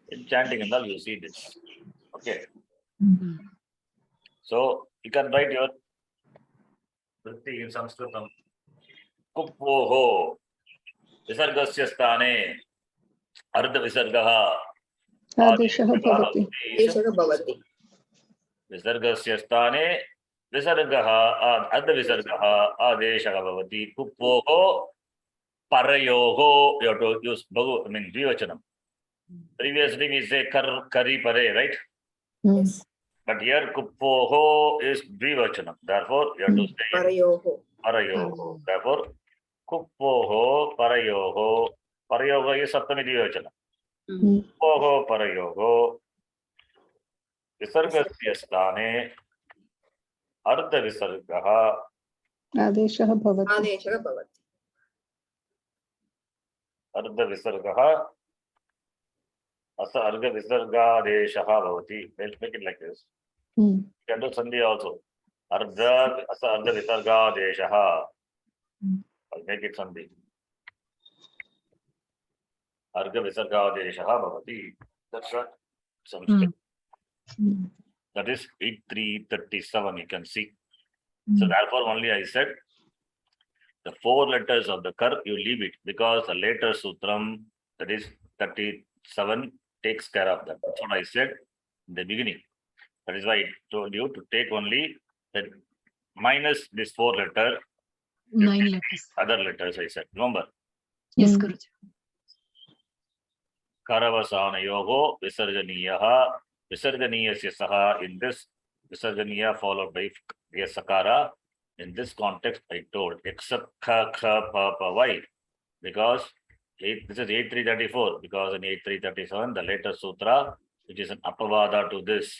In chanting and all, you see this. Okay. So you can write your vritti in Saṃskṛtam. Kupoho Visargasya sthane Ardha Visargaha Adeshaha bhavati. Visargasya sthane Visargaha Ardha Visargaha Adeshaha bhavati. Kupoho Parayoho. You have to use Dvivachanam. Previously we say Kari Pare, right? Yes. But here kuppoho is dvivachanam. Therefore, you have to say Parayoho. parayoho. Therefore, kuppoho parayoho. Parayoho is saptami dvivachanam. Kuppoho parayoho. Visargasya sthane ardha visargaha आदेशः भवति आदेशः भवति. ardha visargaha asa arga visargadeshah bhavati. Let's make it like this. You can do sandhi also. Ardha asa ardha visargadeshah. I'll make it sandhi. Arga visargadeshah bhavati. That's right. Saṃskṛtam. That is 8337. You can see. So therefore, only I said the 4 letters of the kar you leave it because the later sutram, that is 37, takes care of that. That's what I said in the beginning. That is why I told you to take only the minus this 4 letter, 9 letters. other letters I said. Remember, Yes, Guruji. karavasanayogo visarjaniyaha visarjaniyasya saha. In this visarjaniya followed by sakara. In this context, I told except kha kha pa pa. Why? Because this is 8334. Because in 8337, the later sutra, which is an apavada to this,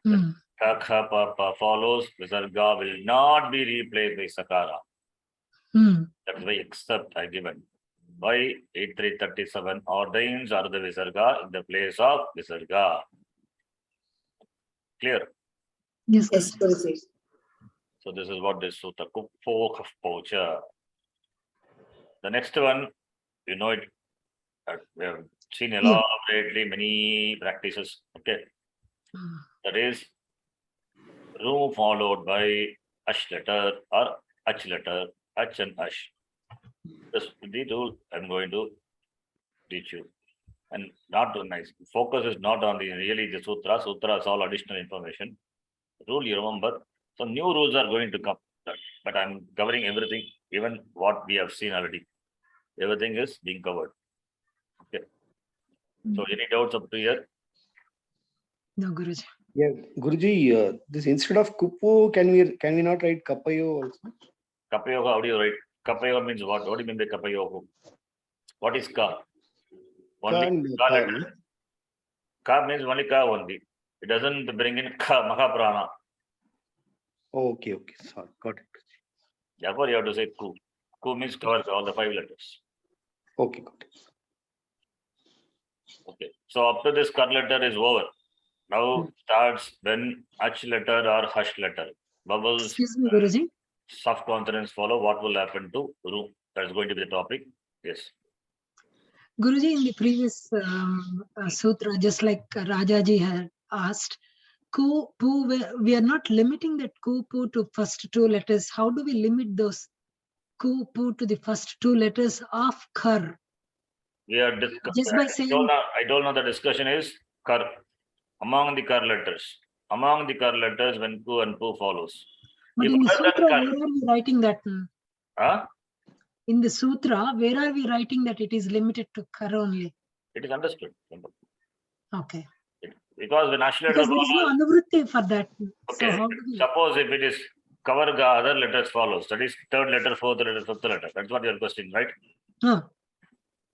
kha kha pa pa follows. Visarga will not be replaced by sakara. That's why except I given. Why 8337 ordains Ardha Visarga in the place of Visarga. Clear? Yes, Yes, Guruji. Guruji. So this is what this sutta kuppo kafpocha. The next one, you know it. We have seen elaborately many practices. Okay. That is room followed by ash letter or ach letter, ach and ash. This the rule I'm going to teach you. And not too nice. Focus is not on the really the sutra. Sutra is all additional information. Rule you remember. Some new rules are going to come. But I'm covering everything, even what we have seen already. Everything is being covered. Okay. So any doubts up to here? No, Guruji. Yeah, Guruji, this instead of kuppo, can we not write kapayo also? Kapayoga, how do you write? Kapayoga means what? What do you mean by kapayoga? What is ka? Only ka Ka, letter. Ka means only ka only. It doesn't bring in ka, mahaprana. okay, sorry, got it. Therefore, you have to say ku. Ku means covers all the 5 letters. Okay, got it. Okay. So up to this kar letter is over. Now starts when ach letter or hush letter. Bubbles, Excuse me, Guruji. soft consonants follow. What will happen to room? That's going to be the topic. Yes. Guruji, in the previous sutra, just like Rajaji had asked, ku, pu, we are not limiting that ku, pu to first 2 letters. How do we limit those ku, pu to the first 2 letters of kar? We are discussing. Just by saying, I don't know the discussion is kar. Among the kar letters. Among the kar letters when ku and pu follows. but If in the other than sutra, kar, where are we writing that? huh? In the sutra, where are we writing that it is limited to kar only? It is understood. Okay. Because when ash letter Because there is no follows, anuvritti for that. okay, So how do we? suppose if it is kavarga, other letters follows. That is 3rd letter, 4th letter, 5th letter. That's what your question, right? Huh.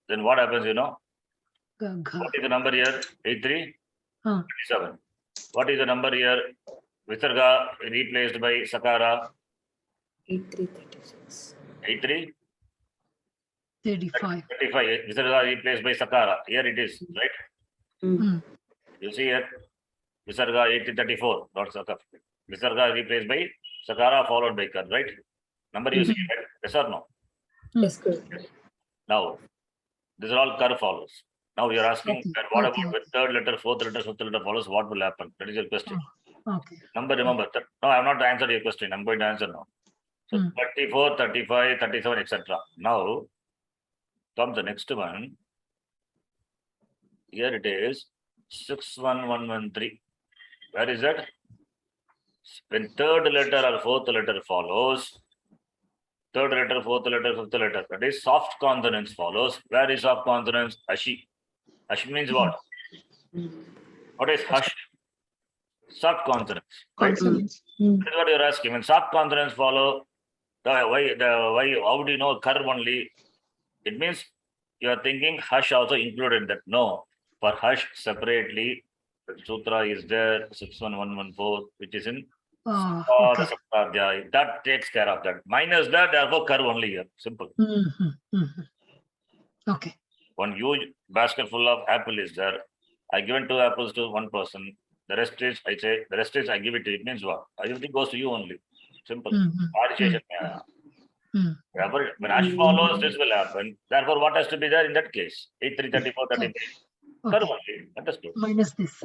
Then what happens, you know? Ga, ga. What is the number here? 83, Huh. 27. What is the number here? Visarga replaced by sakara. 8336. 83, 35. 35. Visarga replaced by sakara. Here it is, right? You see here, Visarga 8034, not Sakara. Visarga replaced by Sakara followed by Kar, right? Number you see, right? Yes or no? Yes, Guruji. Now, this is all Kar follows. Now you are asking Okay, that what okay. about with 3rd letter, 4th letter, 5th letter follows, what will happen? That is your question. Okay. Number, remember. No, I have not answered your question. I'm going to answer now. So 34, 35, 37, etc. Now comes the next one. Here it is 61113. Where is that? When 3rd letter or 4th letter follows, 3rd letter, 4th letter, 5th letter, that is soft consonants follows. Where is soft consonants? Ashi. Ashi means what? What is hush? soft consonants, right? Consonants. That is what you're asking. When soft consonants follow, how do you know kar only? It means you are thinking hush also included in that. No, for hush separately, the sutra is there, 61114, which is in Oh, the okay. Saṃskṛtam. That takes care of that. Minus that, therefore kar only here. Simple. Okay. One huge basket full of apple is there. I given 2 apples to one person. The rest is, I say, the rest is I give it to you. It means what? Everything goes to you only. Simple. Therefore, when ash follows, this will happen. Therefore, what has to be there in that case? 8, 3, 34, 33. Kar Okay. only. Understood. Minus this.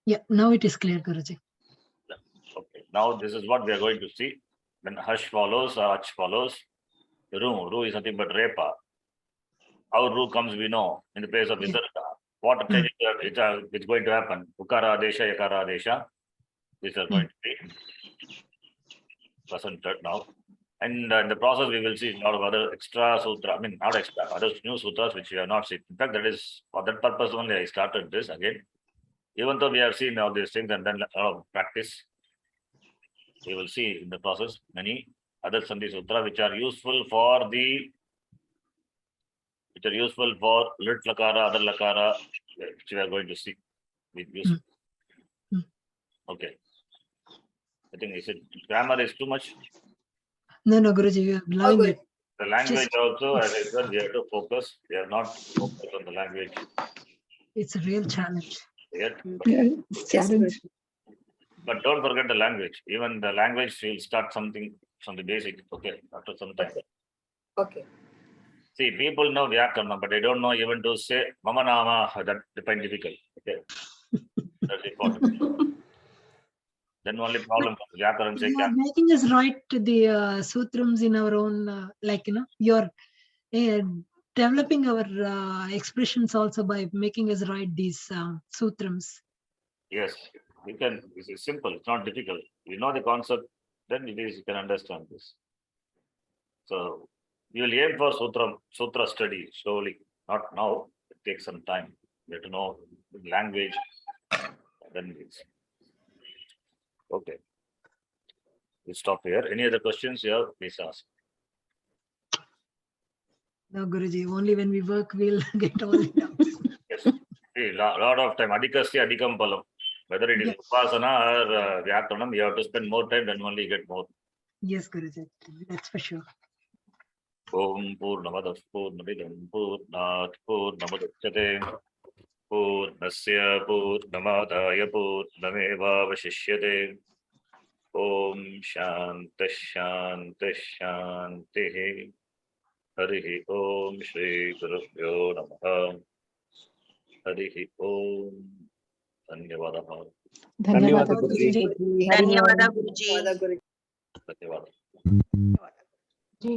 Yeah, now it is clear, Guruji. Okay. Now this is what we are going to see. When hush follows or ach follows, ru is nothing but repa. How ru comes, we know, in the place of visarga. What change it's going to happen? Ukara desha, yakara desha. These are going to be presented now. And in the process, we will see a lot of other extra sutra. I mean, not extra, other new sutras which we have not seen. In fact, that is for that purpose only I started this again. Even though we have seen all these things and then a lot of practice, we will see in the process many other Sandhi Sutra which are useful for lit lakara, other lakara, which we are going to see. Okay. I think is it grammar is too much. No, Guruji, you are allowing it. The language also, as I said, we have to focus. We are not focused on the language It's a real challenge. yet. It's challenge. But don't forget the language. Even the language will start something from the basic. Okay, after some time. Okay. See, people know Vyakarna, but they don't know even to say Mama Nama. That define difficult. Okay, that's important. Then only problem comes. Vyakaran say You are making us write the sutrams in our own, you're developing our expressions also by making us write these sutrams. yes, you can. It's simple. It's not difficult. You know the concept, then it is. You can understand this. So you will aim for sutra study slowly. Not now. It takes some time. You have to know the language. Then it's okay. We'll stop here. Any other questions here? Please ask. No, Guruji, only when we work we'll get all the doubts. Yes. See, lot of time. Adhikasya adhikam palam. Whether it is upasana or Vyakaranam, you have to spend more time, then only you get more. Yes, Guruji, that's for sure. Om Purnamadav Purnamidam Purnat Purnamudachyate Purnasya Purnamadaya Purnameva Vashishyate. Om Shanti Shanti Shanti. Harihi Om Shri Gurubhyo Namaha. Harihi Om. Dhanyavadaha. Dhanyawada Guruji. Dhanyawada Guruji. Dhanyavadaha. Ji.